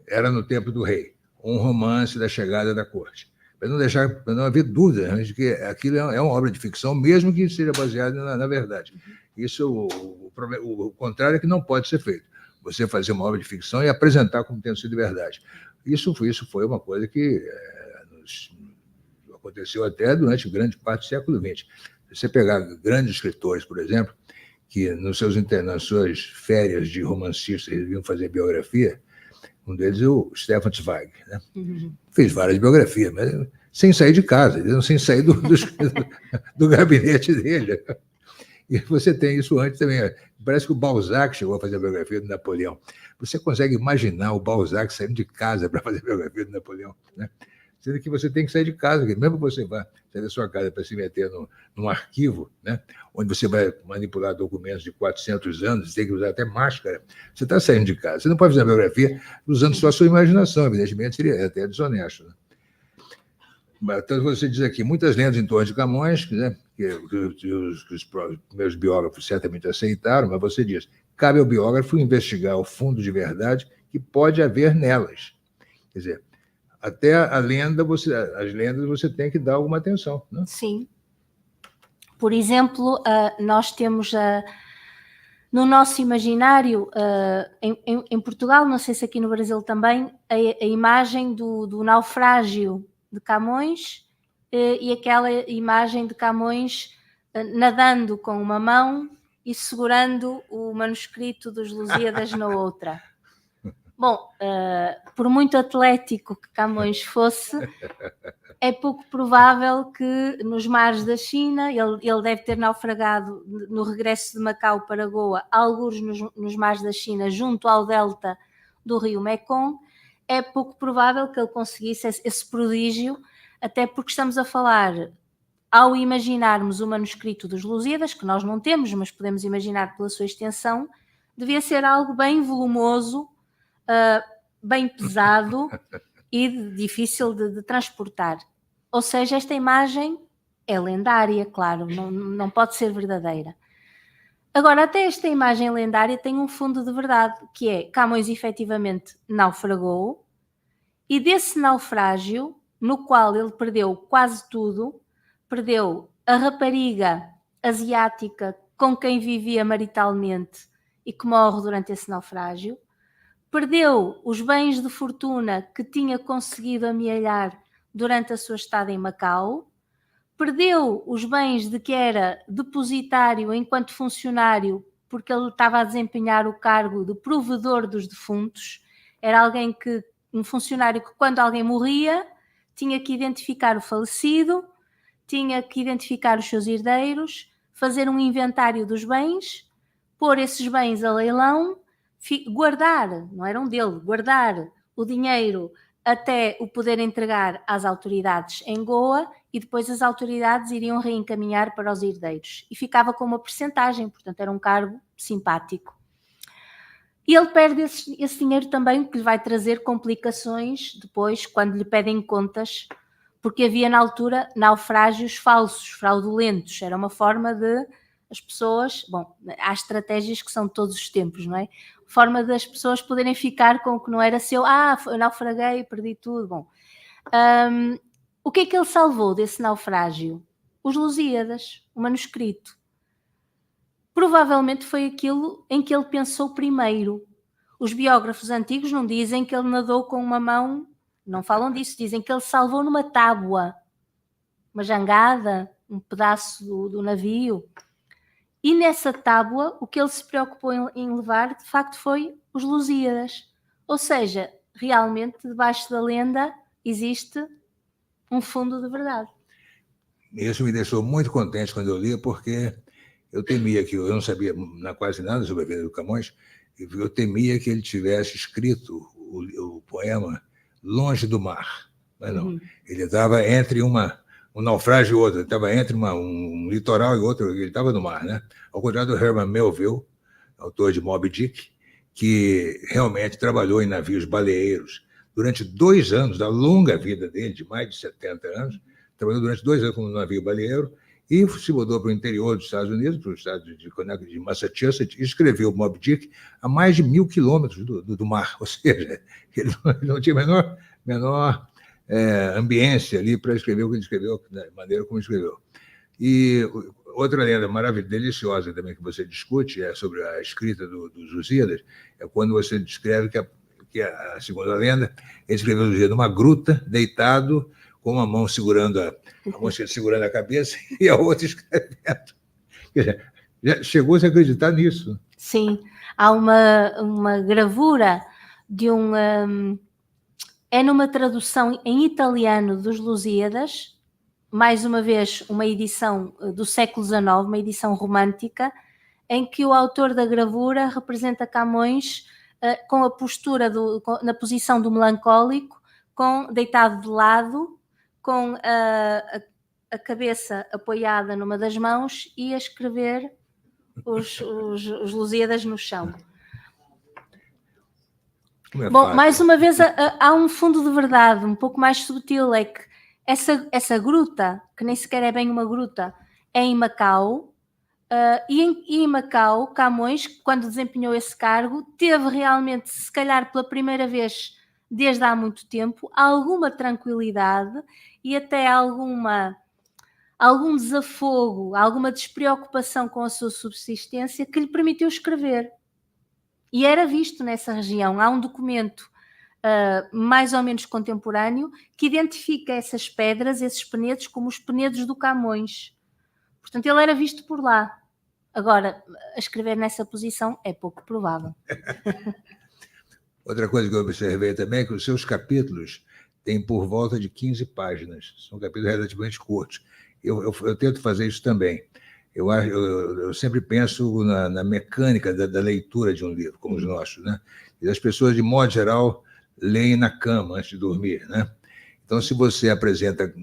Era no tempo do rei, um romance da chegada da corte. Para não haver dúvida, né, de que aquilo é uma obra de ficção, mesmo que seja baseada na verdade. Isso, o contrário é que não pode ser feito. Você fazer uma obra de ficção e apresentar como tendo sido verdade. Isso foi uma coisa que aconteceu até durante grande parte do século XX. Se você pegar grandes escritores, por exemplo, que nas suas férias de romancista eles vinham fazer biografia, um deles é o Stefan Zweig. Né? Uhum. Fez várias biografias, mas sem sair de casa, sem sair do gabinete dele. E você tem isso antes também. Parece que o Balzac chegou a fazer a biografia do Napoleão. Você consegue imaginar o Balzac saindo de casa para fazer a biografia do Napoleão? Né? Sendo que você tem que sair de casa, mesmo que você vá sair da sua casa para se meter num arquivo, né, onde você vai manipular documentos de 400 anos, tem que usar até máscara, você está saindo de casa. Você não pode fazer uma biografia usando só a sua imaginação, evidentemente seria até desonesto. Né? Então, você diz aqui, muitas lendas em torno de Camões, né, que os primeiros biógrafos certamente aceitaram, mas você diz, cabe ao biógrafo investigar o fundo de verdade que pode haver nelas. Quer dizer, até as lendas você tem que dar alguma atenção. Né? Sim. Por exemplo, nós temos no nosso imaginário, em Portugal, não sei se aqui no Brasil também, a imagem do naufrágio de Camões e aquela imagem de Camões nadando com uma mão e segurando o manuscrito dos Lusíadas na outra. Bom, por muito atlético que Camões fosse, é pouco provável que nos mares da China, ele deve ter naufragado no regresso de Macau para Goa, alguns nos mares da China, junto ao delta do rio Mekong, é pouco provável que ele conseguisse esse prodígio, até porque estamos a falar, ao imaginarmos o manuscrito dos Lusíadas, que nós não temos, mas podemos imaginar pela sua extensão, devia ser algo bem volumoso, bem pesado e difícil de transportar. Ou seja, esta imagem é lendária, claro, não pode ser verdadeira. Agora, até esta imagem lendária tem um fundo de verdade, que é Camões efetivamente naufragou, e desse naufrágio, no qual ele perdeu quase tudo, perdeu a rapariga asiática com quem vivia maritalmente e que morre durante esse naufrágio, perdeu os bens de fortuna que tinha conseguido amealhar durante a sua estada em Macau, perdeu os bens de que era depositário enquanto funcionário, porque ele estava a desempenhar o cargo de provedor dos defuntos. Era um funcionário que, quando alguém morria, tinha que identificar o falecido, tinha que identificar os seus herdeiros, fazer um inventário dos bens, pôr esses bens a leilão, guardar, não eram dele, guardar o dinheiro até o poder entregar às autoridades em Goa e depois as autoridades iriam reencaminhar para os herdeiros. E ficava com uma percentagem, portanto era um cargo simpático. E ele perde esse dinheiro também, que lhe vai trazer complicações depois, quando lhe pedem contas, porque havia na altura naufrágios falsos, fraudulentos. Era uma forma de as pessoas... Bom, há estratégias que são de todos os tempos, não é? Forma das pessoas poderem ficar com o que não era seu. Eu naufraguei, perdi tudo. Bom, o que é que ele salvou desse naufrágio? Os Lusíadas, o manuscrito. Provavelmente foi aquilo em que ele pensou primeiro. Os biógrafos antigos não dizem que ele nadou com uma mão, não falam disso, dizem que ele salvou numa tábua, uma jangada, um pedaço do navio. E nessa tábua, o que ele se preocupou em levar, de facto, foi os Lusíadas. Ou seja, realmente, debaixo da lenda, existe um fundo de verdade. Isso me deixou muito contente quando eu li, porque eu temia que... Eu não sabia quase nada sobre a vida do Camões, e eu temia que ele tivesse escrito o poema longe do mar. Mas não. Ele estava entre um naufrágio e outro, ele estava entre um litoral e outro, ele estava no mar, né? Ao contrário do Herman Melville, autor de Moby Dick, que realmente trabalhou em navios baleeiros durante 2 anos, da longa vida dele, de mais de 70 anos, trabalhou durante 2 anos como navio baleeiro e se mudou para o interior dos Estados Unidos, para o estado de Massachusetts, e escreveu Moby Dick a mais de 1.000 quilômetros do mar, ou seja, ele não tinha a menor ambiência ali para escrever o que ele escreveu, da maneira como escreveu. E outra lenda maravilhosa, deliciosa também que você discute é sobre a escrita dos Lusíadas, é quando você descreve que a segunda lenda, ele escreveu o Lusíadas numa gruta, deitado, com uma mão segurando a cabeça e a outra escrevendo. Quer dizer, já chegou-se a acreditar nisso. Sim, há uma gravura de é numa tradução em italiano dos Lusíadas, mais uma vez uma edição do século XIX, uma edição romântica, em que o autor da gravura representa Camões com a postura, na posição do melancólico, deitado de lado, com a cabeça apoiada numa das mãos e a escrever os Lusíadas no chão. Bom, mais uma vez há um fundo de verdade um pouco mais subtil, é que essa gruta, que nem sequer é bem uma gruta, é em Macau, e em Macau, Camões, quando desempenhou esse cargo, teve realmente, se calhar pela primeira vez desde há muito tempo, alguma tranquilidade e até algum desafogo, alguma despreocupação com a sua subsistência que lhe permitiu escrever. E era visto nessa região. Há um documento mais ou menos contemporâneo que identifica essas pedras, esses penedos, como os penedos do Camões. Portanto, ele era visto por lá. Agora, a escrever nessa posição é pouco provável. Outra coisa que eu observei também é que os seus capítulos têm por volta de 15 páginas. São capítulos relativamente curtos. Eu tento fazer isso também. Eu sempre penso na mecânica da leitura de um livro, como os nossos, né? E as pessoas, de modo geral, leem na cama antes de dormir, né? Então, se você apresenta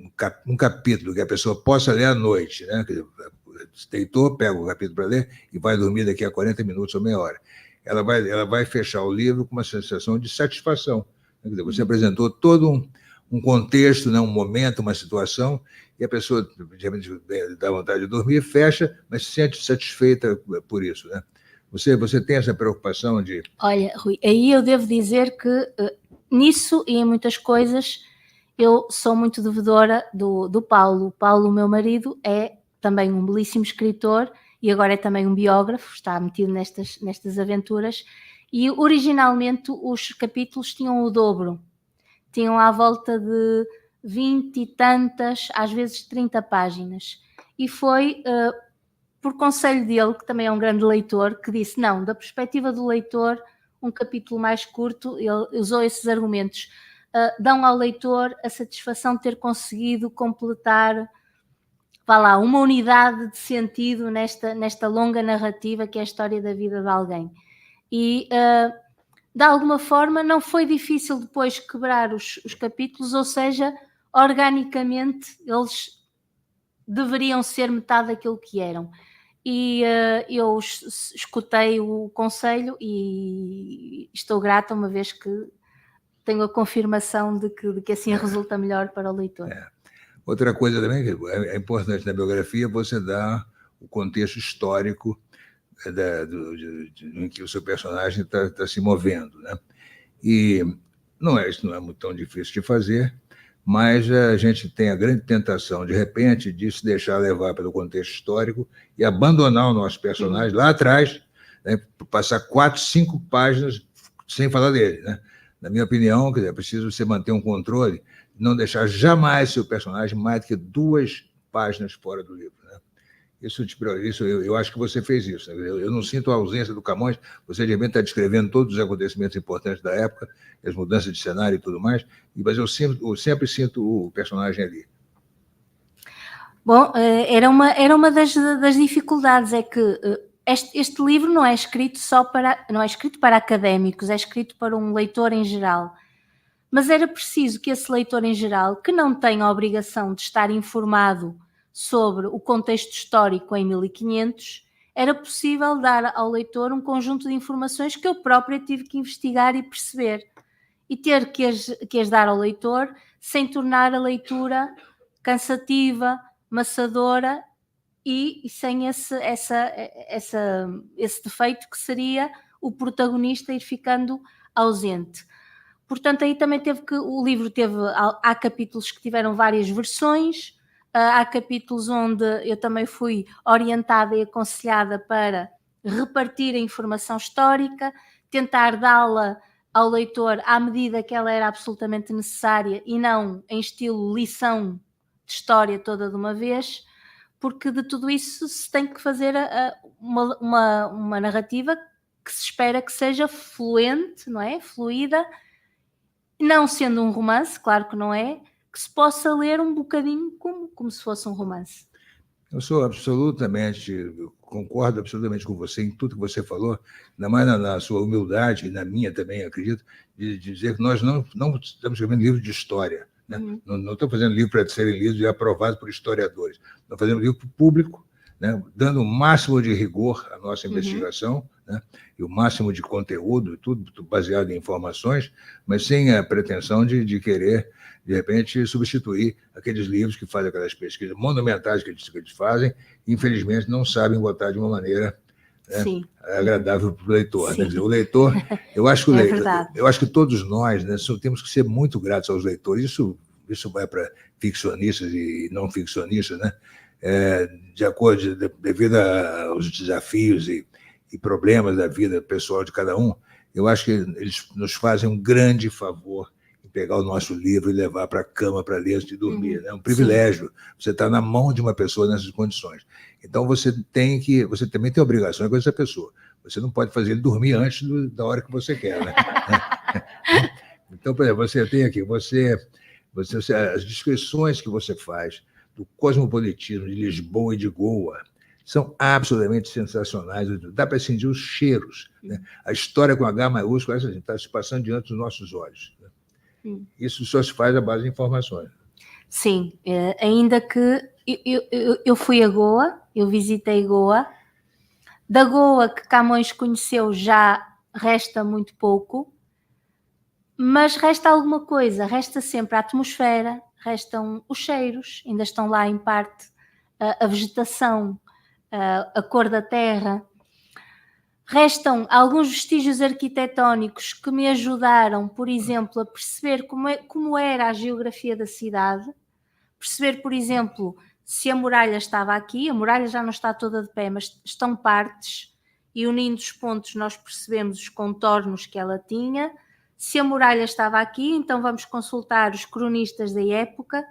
um capítulo que a pessoa possa ler à noite, né? Deitou, pega o capítulo para ler e vai dormir daqui a 40 minutos ou meia hora. Ela vai fechar o livro com uma sensação de satisfação. Você apresentou todo um contexto, né, um momento, uma situação, e a pessoa dá vontade de dormir, fecha, mas se sente satisfeita por isso, né? Você tem essa preocupação de... Olha, Rui, aí eu devo dizer que nisso e em muitas coisas eu sou muito devedora do Paulo. O Paulo, meu marido, é também um belíssimo escritor e agora é também um biógrafo, está metido nestas aventuras, e originalmente os capítulos tinham o dobro, tinham à volta de 20 e tantas, às vezes 30 páginas, e foi por conselho dele, que também é um grande leitor, que disse, não, da perspectiva do leitor, um capítulo mais curto, ele usou esses argumentos, dão ao leitor a satisfação de ter conseguido completar vá lá, uma unidade de sentido nesta longa narrativa que é a história da vida de alguém. E, de alguma forma, não foi difícil depois quebrar os capítulos, ou seja, organicamente eles deveriam ser metade daquilo que eram. E eu escutei o conselho e estou grata, uma vez que tenho a confirmação de que assim resulta melhor para o leitor. Outra coisa também que é importante na biografia, você dar o contexto histórico em que o seu personagem está se movendo, né? E isso não é muito tão difícil de fazer, mas a gente tem a grande tentação, de repente, de se deixar levar pelo contexto histórico e abandonar o nosso personagem lá atrás, né, passar 4, 5 páginas sem falar dele, né? Na minha opinião, é preciso você manter um controle, não deixar jamais seu personagem mais do que 2 páginas fora do livro, né? Eu acho que você fez isso, né? Eu não sinto a ausência do Camões, você de repente está descrevendo todos os acontecimentos importantes da época, as mudanças de cenário e tudo mais, mas eu sempre sinto o personagem ali. Bom, era uma das dificuldades, é que este livro não é escrito para académicos, é escrito para um leitor em geral. Mas era preciso que esse leitor em geral, que não tem a obrigação de estar informado sobre o contexto histórico em 1500, era possível dar ao leitor um conjunto de informações que eu própria tive que investigar e perceber. E ter que as dar ao leitor sem tornar a leitura cansativa, maçadora e sem esse defeito que seria o protagonista ir ficando ausente. Portanto, aí também o livro há capítulos que tiveram várias versões, há capítulos onde eu também fui orientada e aconselhada para repartir a informação histórica, tentar dá-la ao leitor à medida que ela era absolutamente necessária e não em estilo lição de história toda de uma vez, porque de tudo isso se tem que fazer uma narrativa que se espera que seja fluente, não é? Fluida, não sendo um romance, claro que não é, que se possa ler um bocadinho como se fosse um romance. Eu concordo absolutamente com você em tudo que você falou, ainda mais na sua humildade, e na minha também, acredito, de dizer que nós não estamos escrevendo livro de história, né? Não estou fazendo livro para serem lidos e aprovados por historiadores. Estamos fazendo livro para o público, né? Dando o máximo de rigor à nossa investigação, né? E o máximo de conteúdo, tudo baseado em informações, mas sem a pretensão de querer, de repente, substituir aqueles livros que fazem aquelas pesquisas monumentais que eles fazem e, infelizmente, não sabem botar de uma maneira, né, agradável para o leitor. Né? Quer dizer, o leitor, eu acho que todos nós, né, temos que ser muito gratos aos leitores. Isso vai para ficcionistas e não ficcionistas, né? Devido aos desafios e problemas da vida pessoal de cada um, eu acho que eles nos fazem um grande favor em pegar o nosso livro e levar para a cama para ler antes de dormir. É um privilégio. Você está na mão de uma pessoa nessas condições. Então, você também tem obrigação com essa pessoa. Você não pode fazer ele dormir antes da hora que você quer, né? Então, por exemplo, você tem aqui, as descrições que você faz do cosmopolitismo de Lisboa e de Goa são absolutamente sensacionais. Dá para sentir os cheiros, né? A história com H maiúsculo está se passando diante dos nossos olhos, né? Isso só se faz à base de informações. Sim, ainda que eu fui a Goa, eu visitei Goa. Da Goa que Camões conheceu já resta muito pouco, mas resta alguma coisa, resta sempre a atmosfera, restam os cheiros, ainda estão lá em parte a vegetação, a cor da terra. Restam alguns vestígios arquitetónicos que me ajudaram, por exemplo, a perceber como era a geografia da cidade, perceber, por exemplo, se a muralha estava aqui. A muralha já não está toda de pé, mas estão partes, e unindo os pontos nós percebemos os contornos que ela tinha. Se a muralha estava aqui, então vamos consultar os cronistas da época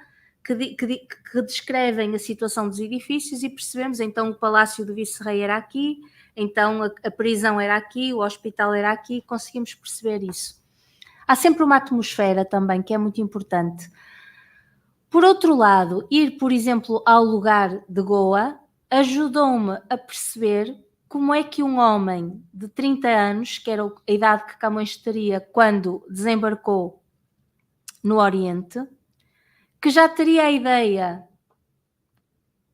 que descrevem a situação dos edifícios e percebemos, então, o palácio do vice-rei era aqui, então a prisão era aqui, o hospital era aqui, conseguimos perceber isso. Há sempre uma atmosfera também que é muito importante, Por outro lado, ir, por exemplo, ao lugar de Goa ajudou-me a perceber como é que um homem de 30 anos, que era a idade que Camões teria quando desembarcou no Oriente, que já teria a ideia,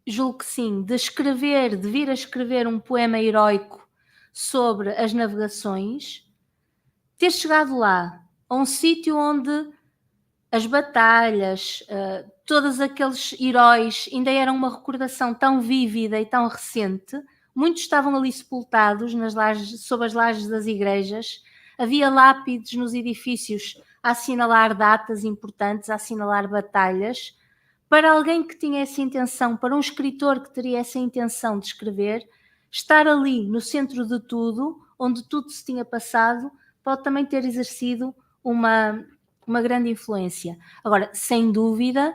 julgo que sim, de vir a escrever um poema heroico sobre as navegações, ter chegado lá, a um sítio onde as batalhas, todos aqueles heróis ainda eram uma recordação tão vívida e tão recente. Muitos estavam ali sepultados sob as lajes das igrejas. Havia lápides nos edifícios a assinalar datas importantes, a assinalar batalhas. Para alguém que tinha essa intenção, para um escritor que teria essa intenção de escrever, estar ali no centro de tudo, onde tudo se tinha passado, pode também ter exercido uma grande influência. Agora, sem dúvida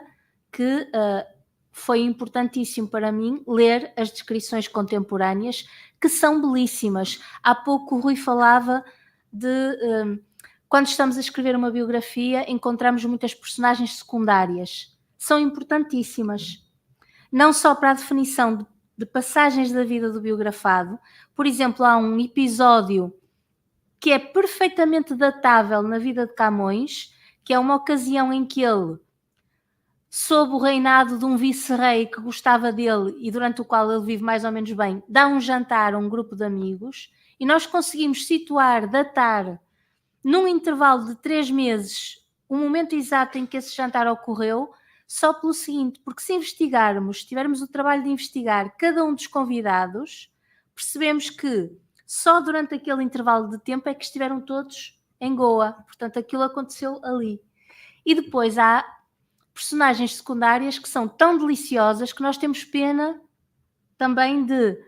que foi importantíssimo para mim ler as descrições contemporâneas, que são belíssimas. Há pouco o Rui falava de... quando estamos a escrever uma biografia, encontramos muitas personagens secundárias. São importantíssimas. Não só para a definição de passagens da vida do biografado. Por exemplo, há um episódio que é perfeitamente datável na vida de Camões, que é uma ocasião em que ele, sob o reinado de um vice-rei que gostava dele e durante o qual ele vive mais ou menos bem, dá um jantar a um grupo de amigos, e nós conseguimos datar, num intervalo de 3 meses, o momento exato em que esse jantar ocorreu, só pelo seguinte, porque se investigarmos, se tivermos o trabalho de investigar cada um dos convidados, percebemos que só durante aquele intervalo de tempo é que estiveram todos em Goa. Portanto, aquilo aconteceu ali. E depois há personagens secundárias que são tão deliciosas que nós temos pena também de...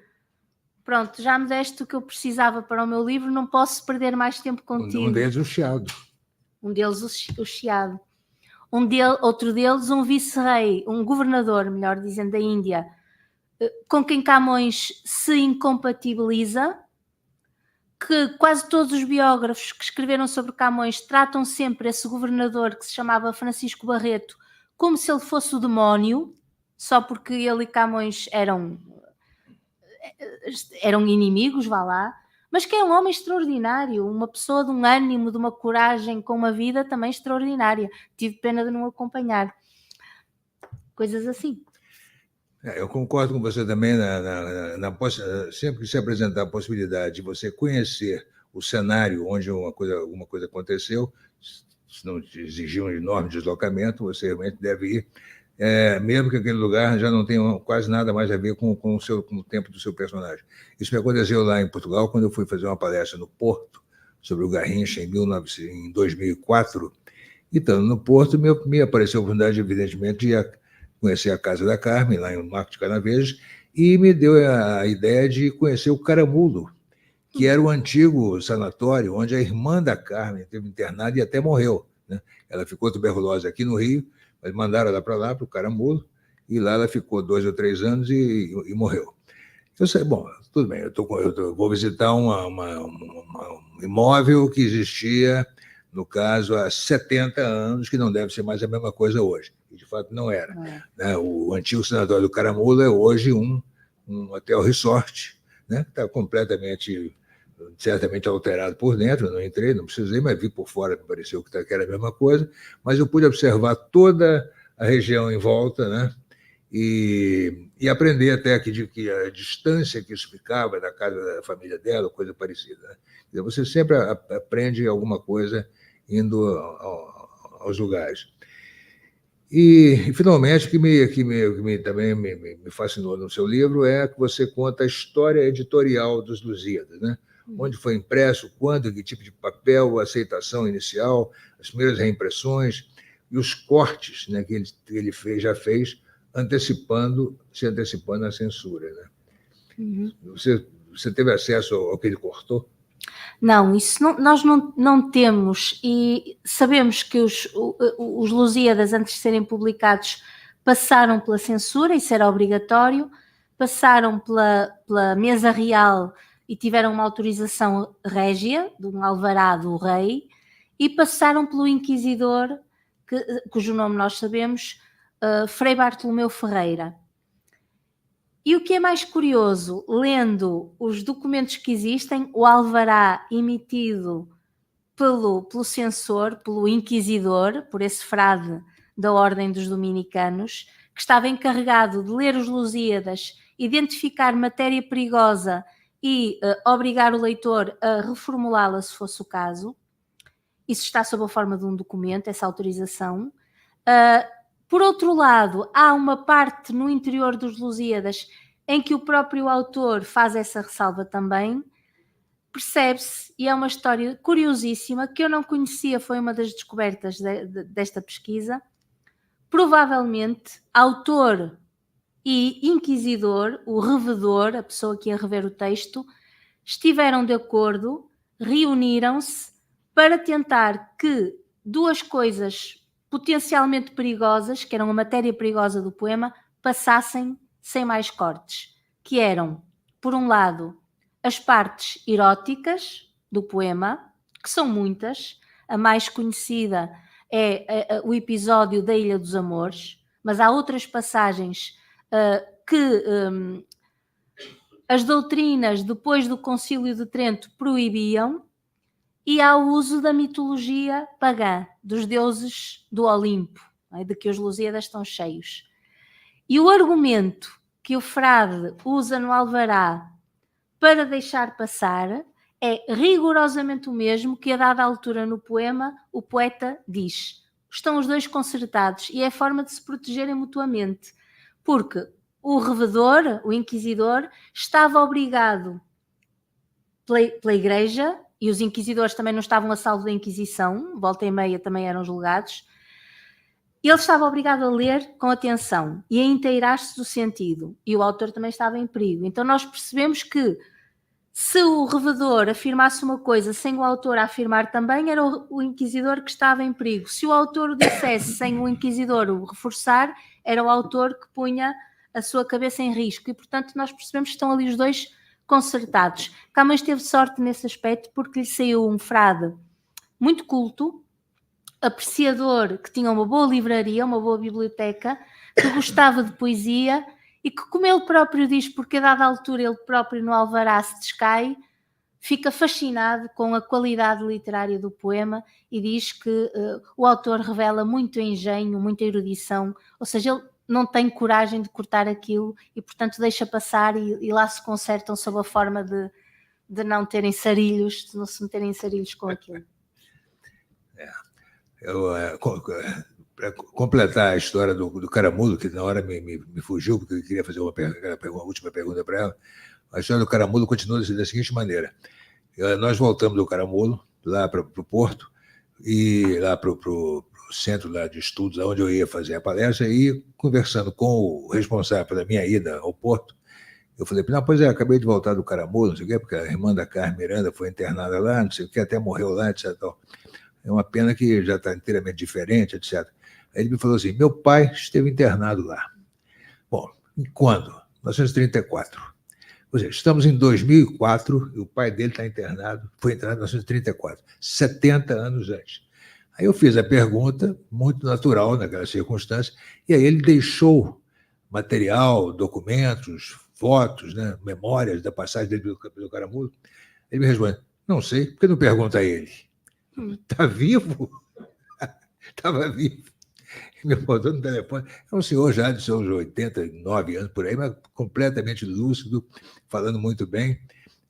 Pronto, já me deste o que eu precisava para o meu livro, não posso perder mais tempo contigo. Um deles, o Chiado. Um deles, o Chiado. Outro deles, um vice-rei, um governador, melhor dizendo, da Índia, com quem Camões se incompatibiliza, que quase todos os biógrafos que escreveram sobre Camões tratam sempre esse governador, que se chamava Francisco Barreto, como se ele fosse o demónio, só porque ele e Camões eram inimigos, vá lá, mas que é um homem extraordinário, uma pessoa de um ânimo, de uma coragem, com uma vida também extraordinária. Tive pena de não acompanhar. Coisas assim. Eu concordo com você também, sempre que se apresentar a possibilidade de você conhecer o cenário onde alguma coisa aconteceu, se não te exigir um enorme deslocamento, você realmente deve ir, mesmo que aquele lugar já não tenha quase nada mais a ver com o tempo do seu personagem. Isso me aconteceu lá em Portugal, quando eu fui fazer uma palestra no Porto, sobre o Garrincha, em 2004, e estando no Porto, me apareceu a oportunidade, evidentemente, de conhecer a casa da Carmen, lá em Marco de Canaveses, e me deu a ideia de conhecer o Caramulo, que era o antigo sanatório onde a irmã da Carmen esteve internada e até morreu, né? Ela ficou tuberculosa aqui no Rio, mas mandaram ela para lá, para o Caramulo, e lá ela ficou 2 ou 3 anos e morreu. Eu sei, bom, tudo bem, eu vou visitar um imóvel que existia, no caso, há 70 anos, que não deve ser mais a mesma coisa hoje. E, de fato, não era. Né? O antigo sanatório do Caramulo é hoje um hotel resort, né? Está completamente, certamente alterado por dentro. Eu não entrei, não precisei, mas vi por fora, me pareceu que era a mesma coisa. Mas eu pude observar toda a região em volta, né? E aprender até que a distância que isso ficava da casa da família dela, coisa parecida. Né? Então, você sempre aprende alguma coisa indo aos lugares. E finalmente, o que também me fascinou no seu livro é que você conta a história editorial dos Lusíadas, né? Onde foi impresso, quando, que tipo de papel, a aceitação inicial, as primeiras reimpressões e os cortes, né, que ele já fez, se antecipando à censura. Né? Uhum. Você teve acesso ao que ele cortou? Não, isso nós não temos, e sabemos que os Lusíadas, antes de serem publicados, passaram pela censura, isso era obrigatório, passaram pela mesa real e tiveram uma autorização régia, de um alvará do rei, e passaram pelo inquisidor, cujo nome nós sabemos, Frei Bartolomeu Ferreira. E o que é mais curioso, lendo os documentos que existem, o alvará emitido pelo censor, pelo inquisidor, por esse frade da Ordem dos Dominicanos, que estava encarregado de ler os Lusíadas, identificar matéria perigosa e obrigar o leitor a reformulá-la se fosse o caso. Isso está sob a forma de um documento, essa autorização. Por outro lado, há uma parte no interior dos Lusíadas em que o próprio autor faz essa ressalva também. Percebe-se, e é uma história curiosíssima, que eu não conhecia, foi uma das descobertas desta pesquisa. Provavelmente, autor e inquisidor, o revedor, a pessoa que ia rever o texto, estiveram de acordo, reuniram-se para tentar que duas coisas potencialmente perigosas, que eram a matéria perigosa do poema, passassem sem mais cortes, que eram, por um lado, as partes eróticas do poema, que são muitas. A mais conhecida é o episódio da Ilha dos Amores, mas há outras passagens que as doutrinas, depois do Concílio de Trento, proibiam, e há o uso da mitologia pagã, dos deuses do Olimpo, de que os Lusíadas estão cheios. E o argumento que o frade usa no alvará para deixar passar é rigorosamente o mesmo que, a dada altura no poema, o poeta diz. Estão os dois concertados e é a forma de se protegerem mutuamente, porque o revedor, o inquisidor, estava obrigado pela Igreja, e os inquisidores também não estavam a salvo da Inquisição, volta e meia também eram julgados, ele estava obrigado a ler com atenção e a inteirar-se do sentido, e o autor também estava em perigo. Então nós percebemos que, se o revedor afirmasse uma coisa sem o autor a afirmar também, era o inquisidor que estava em perigo. Se o autor o dissesse sem o inquisidor o reforçar, era o autor que punha a sua cabeça em risco. E, portanto, nós percebemos que estão ali os dois concertados. Camões teve sorte nesse aspecto porque lhe saiu um frade muito culto, apreciador, que tinha uma boa livraria, uma boa biblioteca, que gostava de poesia e que, como ele próprio diz, porque a dada altura ele próprio no alvará se descai, fica fascinado com a qualidade literária do poema e diz que o autor revela muito engenho, muita erudição, ou seja, ele não tem coragem de cortar aquilo e, portanto, deixa passar e lá se consertam sob a forma de não terem sarilhos, de não se meterem sarilhos com aquilo. Para completar a história do Caramulo, que na hora me fugiu, porque eu queria fazer uma última pergunta para ela, a história do Caramulo continua da seguinte maneira. Nós voltamos do Caramulo, lá para o Porto, e lá para o centro lá de estudos, onde eu ia fazer a palestra, e conversando com o responsável pela minha ida ao Porto, eu falei, não, pois é, acabei de voltar do Caramulo, não sei o quê, porque a irmã da Carmen Miranda foi internada lá, não sei o quê, até morreu lá, etc. É uma pena que já está inteiramente diferente, etc. Aí ele me falou assim, meu pai esteve internado lá. Bom, quando? 1934. Ou seja, estamos em 2004 e o pai dele está internado, foi internado em 1934, 70 anos antes. Aí eu fiz a pergunta, muito natural naquela circunstância, e aí ele deixou material, documentos, fotos, né, memórias da passagem dele pelo Caramulo. Ele me responde, não sei, por que não pergunta a ele? Está vivo? Estava vivo. Me botou no telefone. É um senhor já de seus 89 anos por aí, mas completamente lúcido, falando muito bem.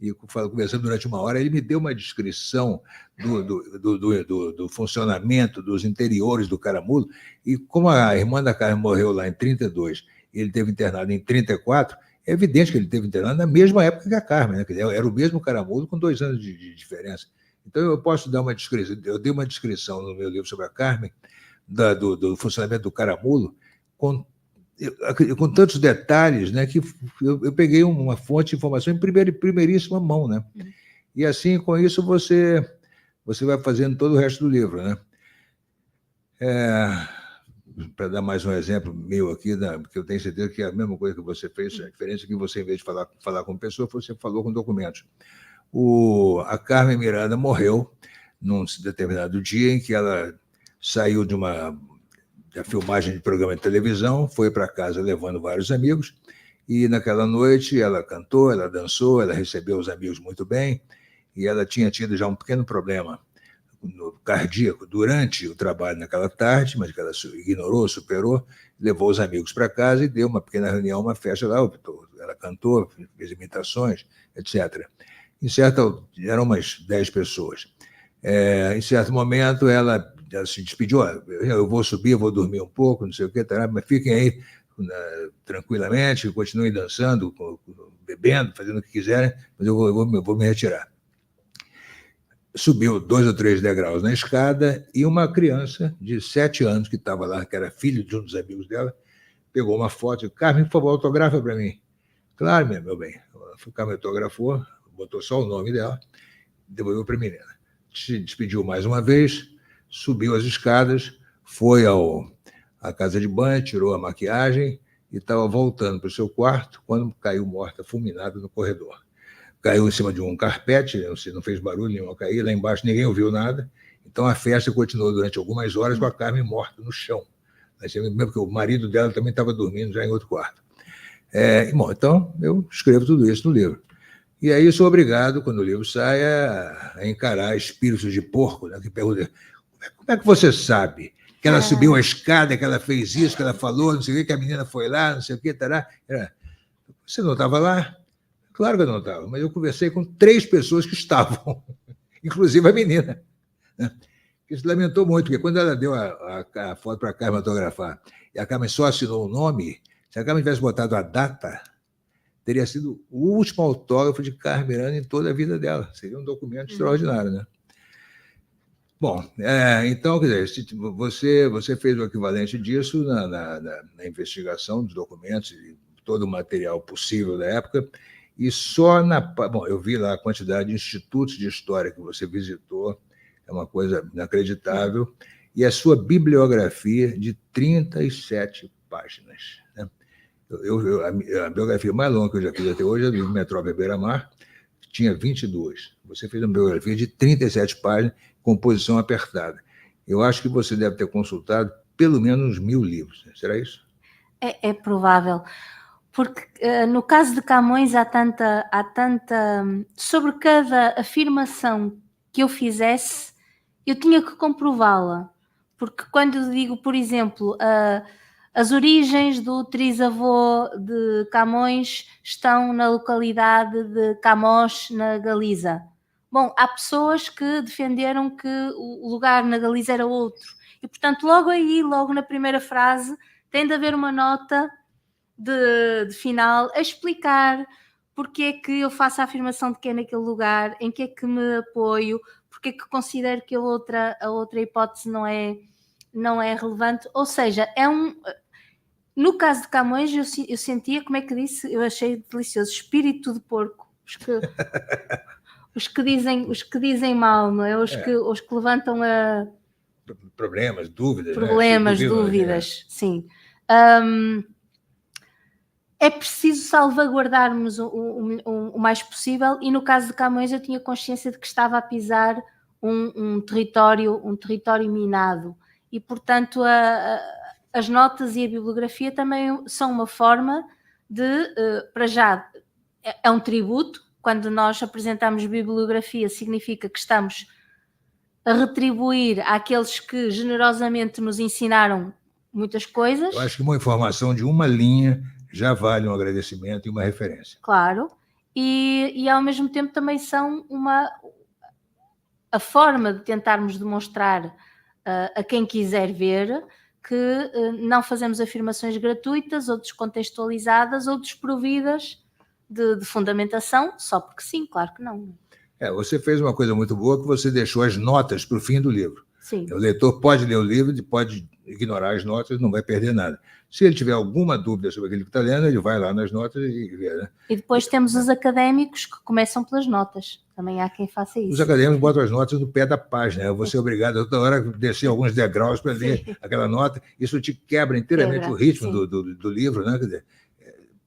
E conversando durante uma hora, ele me deu uma descrição do funcionamento dos interiores do Caramulo. E como a irmã da Carmen morreu lá em 32 e ele teve internado em 34, é evidente que ele teve internado na mesma época que a Carmen, né? Era o mesmo Caramulo com 2 anos de diferença. Então, eu posso dar uma descrição. Eu dei uma descrição no meu livro sobre a Carmen, do funcionamento do Caramulo, com tantos detalhes, né, que eu peguei uma fonte de informação em primeiríssima mão, né? E assim, com isso, você vai fazendo todo o resto do livro, né? Para dar mais um exemplo meu aqui, porque eu tenho certeza que é a mesma coisa que você fez, a diferença é que você, em vez de falar com pessoa, você falou com documentos. A Carmen Miranda morreu num determinado dia em que ela saiu de uma da filmagem de programa de televisão, foi para casa levando vários amigos, e naquela noite ela cantou, ela dançou, ela recebeu os amigos muito bem, e ela tinha tido já um pequeno problema no cardíaco durante o trabalho naquela tarde, mas que ela ignorou, superou, levou os amigos para casa e deu uma pequena reunião, uma festa lá, ela cantou, fez imitações, etc. Eram umas 10 pessoas. Em certo momento, ela se despediu, eu vou subir, eu vou dormir um pouco, não sei o que, mas fiquem aí tranquilamente, continuem dançando, bebendo, fazendo o que quiserem, mas eu vou me retirar. Subiu 2 ou 3 degraus na escada e uma criança de 7 anos que estava lá, que era filho de um dos amigos dela, pegou uma foto e disse, Carmen, por favor, autografa para mim. Claro, meu bem. O Carmen autografou, botou só o nome dela, devolveu para a menina. Se despediu mais uma vez, subiu as escadas, foi à casa de banho, tirou a maquiagem e estava voltando para o seu quarto quando caiu morta, fulminada no corredor. Caiu em cima de um carpete, não fez barulho nenhum, caiu lá embaixo, ninguém ouviu nada. Então a festa continuou durante algumas horas com a Carmen morta no chão. Porque o marido dela também estava dormindo já em outro quarto. Bom, então eu escrevo tudo isso no livro. E aí sou obrigado, quando o livro sai, a encarar espíritos de porco, né, que perguntam, como é que você sabe que ela subiu a escada, que ela fez isso, que ela falou, não sei o quê, que a menina foi lá, não sei o quê, tará. Você não estava lá? Claro que eu não estava, mas eu conversei com 3 pessoas que estavam, inclusive a menina, né, que se lamentou muito, porque quando ela deu a foto para a Carmen autografar, e a Carmen só assinou o nome, se a Carmen tivesse botado a data, teria sido o último autógrafo de Carmen Miranda em toda a vida dela. Seria um documento extraordinário, né? Bom, então, quer dizer, você fez o equivalente disso na investigação dos documentos e todo o material possível da época, e só Bom, eu vi lá a quantidade de institutos de história que você visitou, é uma coisa inacreditável, e a sua bibliografia de 37 páginas, né? A biografia mais longa que eu já fiz até hoje é do Metrópole Beira-Mar, que tinha 22. Você fez uma biografia de 37 páginas, composição apertada. Eu acho que você deve ter consultado pelo menos uns 1000 livros. Será isso? É provável. Porque no caso de Camões há tanta... Sobre cada afirmação que eu fizesse, eu tinha que comprová-la. Porque quando digo, por exemplo, as origens do trisavô de Camões estão na localidade de Camós, na Galiza. Bom, há pessoas que defenderam que o lugar na Galiza era outro. E, portanto, logo na primeira frase, tem de haver uma nota de final a explicar porque é que eu faço a afirmação de que é naquele lugar, em que é que me apoio, porque é que considero que a outra hipótese não é relevante. Ou seja, no caso de Camões, eu sentia, como é que disse, eu achei delicioso, espírito de porco. Os que dizem mal, não é? Os que levantam problemas, dúvidas. Dúvidas, sim. É preciso salvaguardarmos o mais possível, e no caso de Camões eu tinha consciência de que estava a pisar um território minado, e portanto as notas e a bibliografia também são uma forma de, para já, é um tributo. Quando nós apresentamos bibliografia, significa que estamos a retribuir àqueles que generosamente nos ensinaram muitas coisas. Eu acho que uma informação de uma linha já vale um agradecimento e uma referência. Claro, e ao mesmo tempo também são a forma de tentarmos demonstrar a quem quiser ver que não fazemos afirmações gratuitas ou descontextualizadas ou desprovidas de fundamentação, só porque sim, claro que não. Você fez uma coisa muito boa, que você deixou as notas para o fim do livro. Sim. O leitor pode ler o livro e pode ignorar as notas, não vai perder nada. Se ele tiver alguma dúvida sobre aquilo que está lendo, ele vai lá nas notas e vê, né? E depois temos os académicos que começam pelas notas. Também há quem faça isso. Os acadêmicos botam as notas no pé da página. Eu vou ser obrigado a toda hora a descer alguns degraus para ler aquela nota. Isso te quebra inteiramente o ritmo do livro, né? Quer dizer,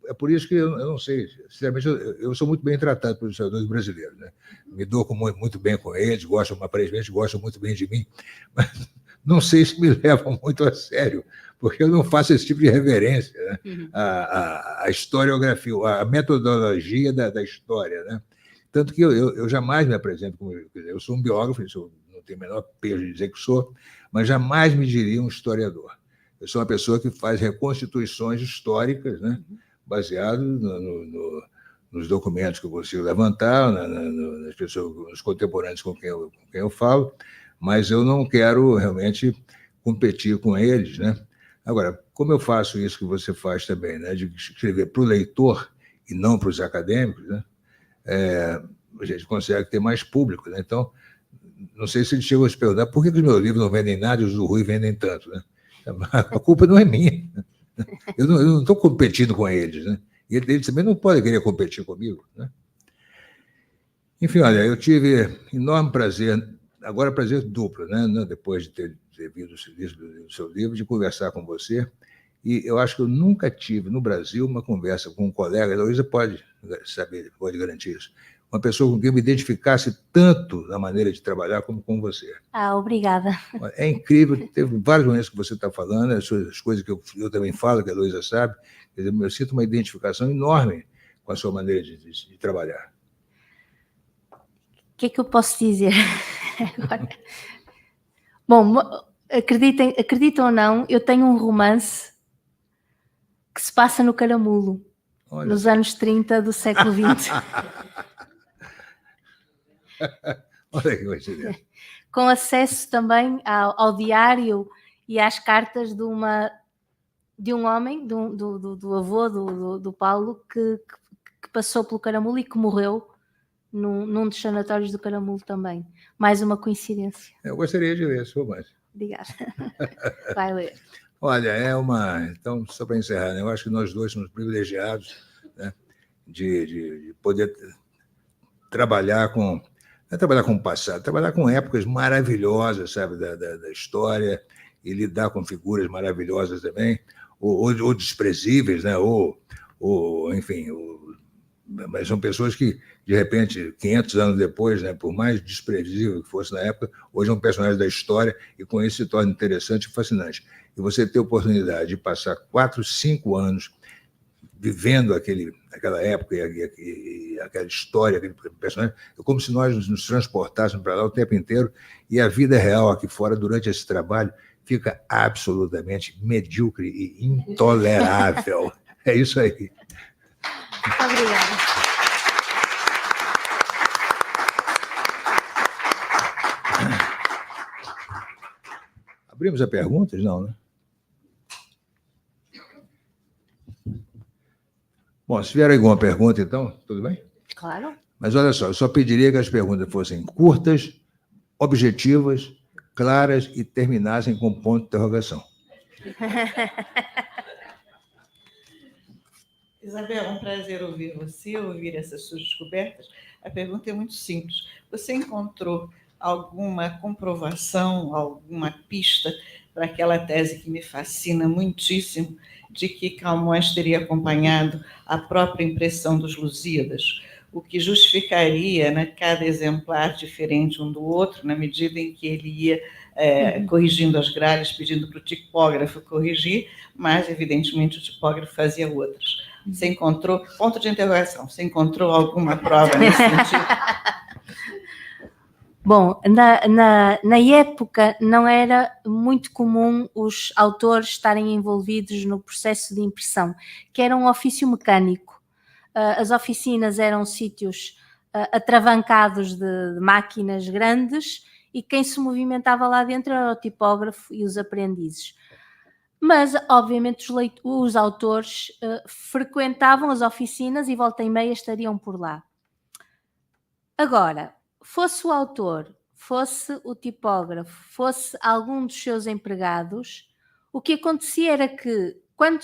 é por isso que eu não sei, sinceramente, eu sou muito bem tratado pelos historiadores brasileiros, né? Me dou muito bem com eles, aparentemente gostam muito bem de mim, não sei se me levam muito a sério, porque eu não faço esse tipo de reverência, né? A historiografia, a metodologia da história, né? Tanto que eu jamais me apresento como... Eu sou um biógrafo, não tenho o menor peso de dizer que sou, mas jamais me diria um historiador. Eu sou uma pessoa que faz reconstituições históricas, né? Baseado nos documentos que eu consigo levantar, nas pessoas, nos contemporâneos com quem eu falo, mas eu não quero realmente competir com eles, né? Agora, como eu faço isso que você faz também, né? De escrever para o leitor e não para os acadêmicos, né? A gente consegue ter mais público, né? Então, não sei se eles chegam a se perguntar por que os meus livros não vendem nada e os do Rui vendem tanto, né? A culpa não é minha. Eu não estou competindo com eles, né? E eles também não podem querer competir comigo, né? Enfim, olha, eu tive enorme prazer, agora prazer duplo, né? Depois de ter visto o seu livro, de conversar com você. E eu acho que eu nunca tive no Brasil uma conversa com um colega, a Heloísa pode saber, pode garantir isso, uma pessoa com quem eu me identificasse tanto na maneira de trabalhar como com você. Obrigada. É incrível, teve vários momentos que você está falando, as coisas que eu também falo, que a Heloísa sabe, quer dizer, eu sinto uma identificação enorme com a sua maneira de trabalhar. O que é que eu posso dizer agora? Bom, acreditam ou não, eu tenho um romance que se passa no Caramulo, olha, nos anos 30 do século XX. Olha que coincidência. Com acesso também ao diário e às cartas de um homem, do avô do Paulo, que passou pelo Caramulo e que morreu num dos sanatórios do Caramulo também. Mais uma coincidência. Eu gostaria de ler esse romance. Obrigada. Vai ler. Olha, então, só para encerrar, né, eu acho que nós dois somos privilegiados, né, de poder trabalhar com o passado, trabalhar com épocas maravilhosas, sabe, da história, e lidar com figuras maravilhosas também, ou desprezíveis, né, enfim, mas são pessoas que, de repente, 500 anos depois, né, por mais desprezível que fosse na época, hoje é um personagem da história e com isso se torna interessante e fascinante. E você ter a oportunidade de passar 4, 5 anos vivendo aquela época e aquela história, aquele personagem, é como se nós nos transportássemos para lá o tempo inteiro e a vida real aqui fora, durante esse trabalho, fica absolutamente medíocre e intolerável. É isso aí. Obrigada. Abrimos a perguntas? Não, né? Bom, se tiver alguma pergunta, então, tudo bem? Claro. Mas olha só, eu só pediria que as perguntas fossem curtas, objetivas, claras e terminassem com ponto de interrogação. Isabel, é um prazer ouvir você, ouvir essas suas descobertas. A pergunta é muito simples. Você encontrou alguma comprovação, alguma pista para aquela tese que me fascina muitíssimo, de que Camões teria acompanhado a própria impressão dos Lusíadas, o que justificaria, né, cada exemplar diferente um do outro, na medida em que ele ia corrigindo as gralhas, pedindo para o tipógrafo corrigir, mas, evidentemente, o tipógrafo fazia outras. Você encontrou, ponto de interrogação, você encontrou alguma prova nesse sentido? Bom, na época não era muito comum os autores estarem envolvidos no processo de impressão, que era um ofício mecânico. As oficinas eram sítios atravancados de máquinas grandes e quem se movimentava lá dentro era o tipógrafo e os aprendizes. Mas, obviamente, os autores frequentavam as oficinas e volta e meia estariam por lá. Agora, fosse o autor, fosse o tipógrafo, fosse algum dos seus empregados, o que acontecia era que, quando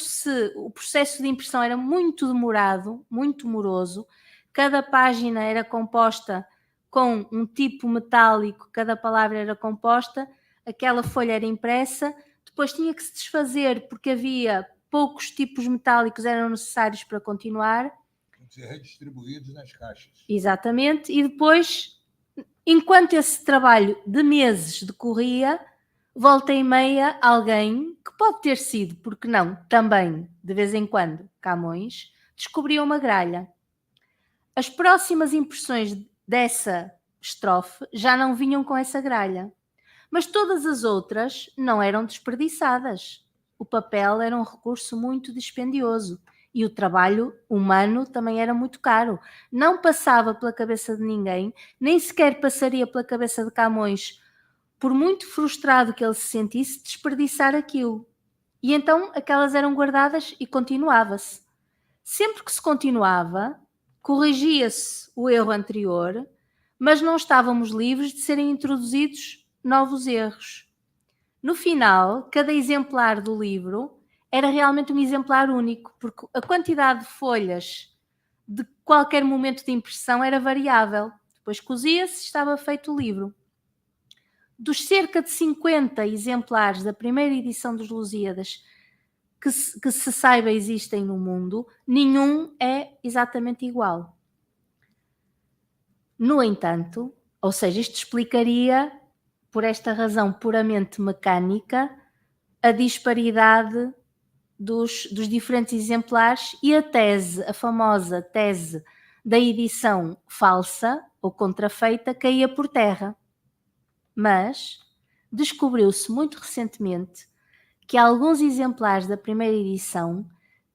o processo de impressão era muito demorado, muito moroso, cada página era composta com um tipo metálico, cada palavra era composta, aquela folha era impressa, depois tinha que se desfazer porque havia poucos tipos metálicos eram necessários para continuar. Ser redistribuídos nas caixas. Exatamente, e depois, enquanto esse trabalho de meses decorria, volta e meia, alguém, que pode ter sido, porque não, também, de vez em quando, Camões, descobriu uma gralha. As próximas impressões dessa estrofe já não vinham com essa gralha, mas todas as outras não eram desperdiçadas. O papel era um recurso muito dispendioso e o trabalho humano também era muito caro. Não passava pela cabeça de ninguém, nem sequer passaria pela cabeça de Camões, por muito frustrado que ele se sentisse, desperdiçar aquilo. E então aquelas eram guardadas e continuava-se. Sempre que se continuava, corrigia-se o erro anterior, mas não estávamos livres de serem introduzidos novos erros. No final, cada exemplar do livro era realmente um exemplar único, porque a quantidade de folhas de qualquer momento de impressão era variável. Depois cosia-se, estava feito o livro. Dos cerca de 50 exemplares da primeira edição dos Lusíadas que se saiba existem no mundo, nenhum é exatamente igual. No entanto, ou seja, isto explicaria, por esta razão puramente mecânica, a disparidade dos diferentes exemplares e a tese, a famosa tese da edição falsa ou contrafeita, caía por terra. Mas descobriu-se muito recentemente que alguns exemplares da primeira edição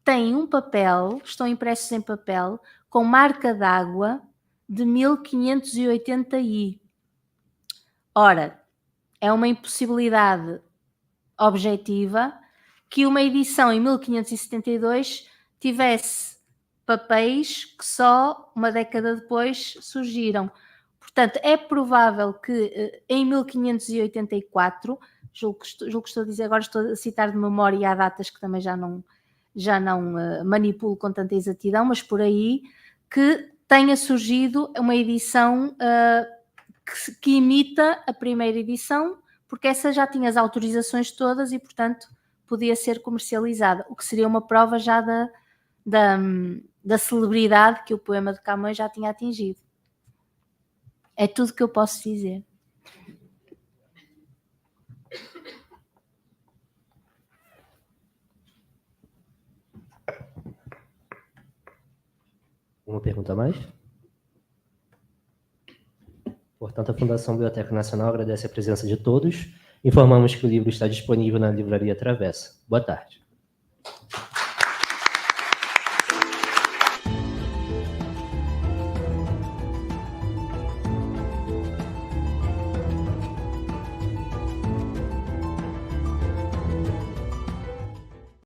têm um papel, estão impressos em papel, com marca d'água de 1580i. Ora, é uma impossibilidade objetiva que uma edição em 1572 tivesse papéis que só uma década depois surgiram. Portanto, é provável que em 1584, julgo que estou a dizer agora, estou a citar de memória e há datas que também já não manipulo com tanta exatidão, mas por aí, que tenha surgido uma edição que imita a primeira edição, porque essa já tinha as autorizações todas e, portanto, podia ser comercializada, o que seria uma prova já da celebridade que o poema de Camões já tinha atingido. É tudo que eu posso dizer. Uma pergunta a mais? Portanto, a Fundação Biblioteca Nacional agradece a presença de todos. Informamos que o livro está disponível na Livraria Travessa. Boa tarde.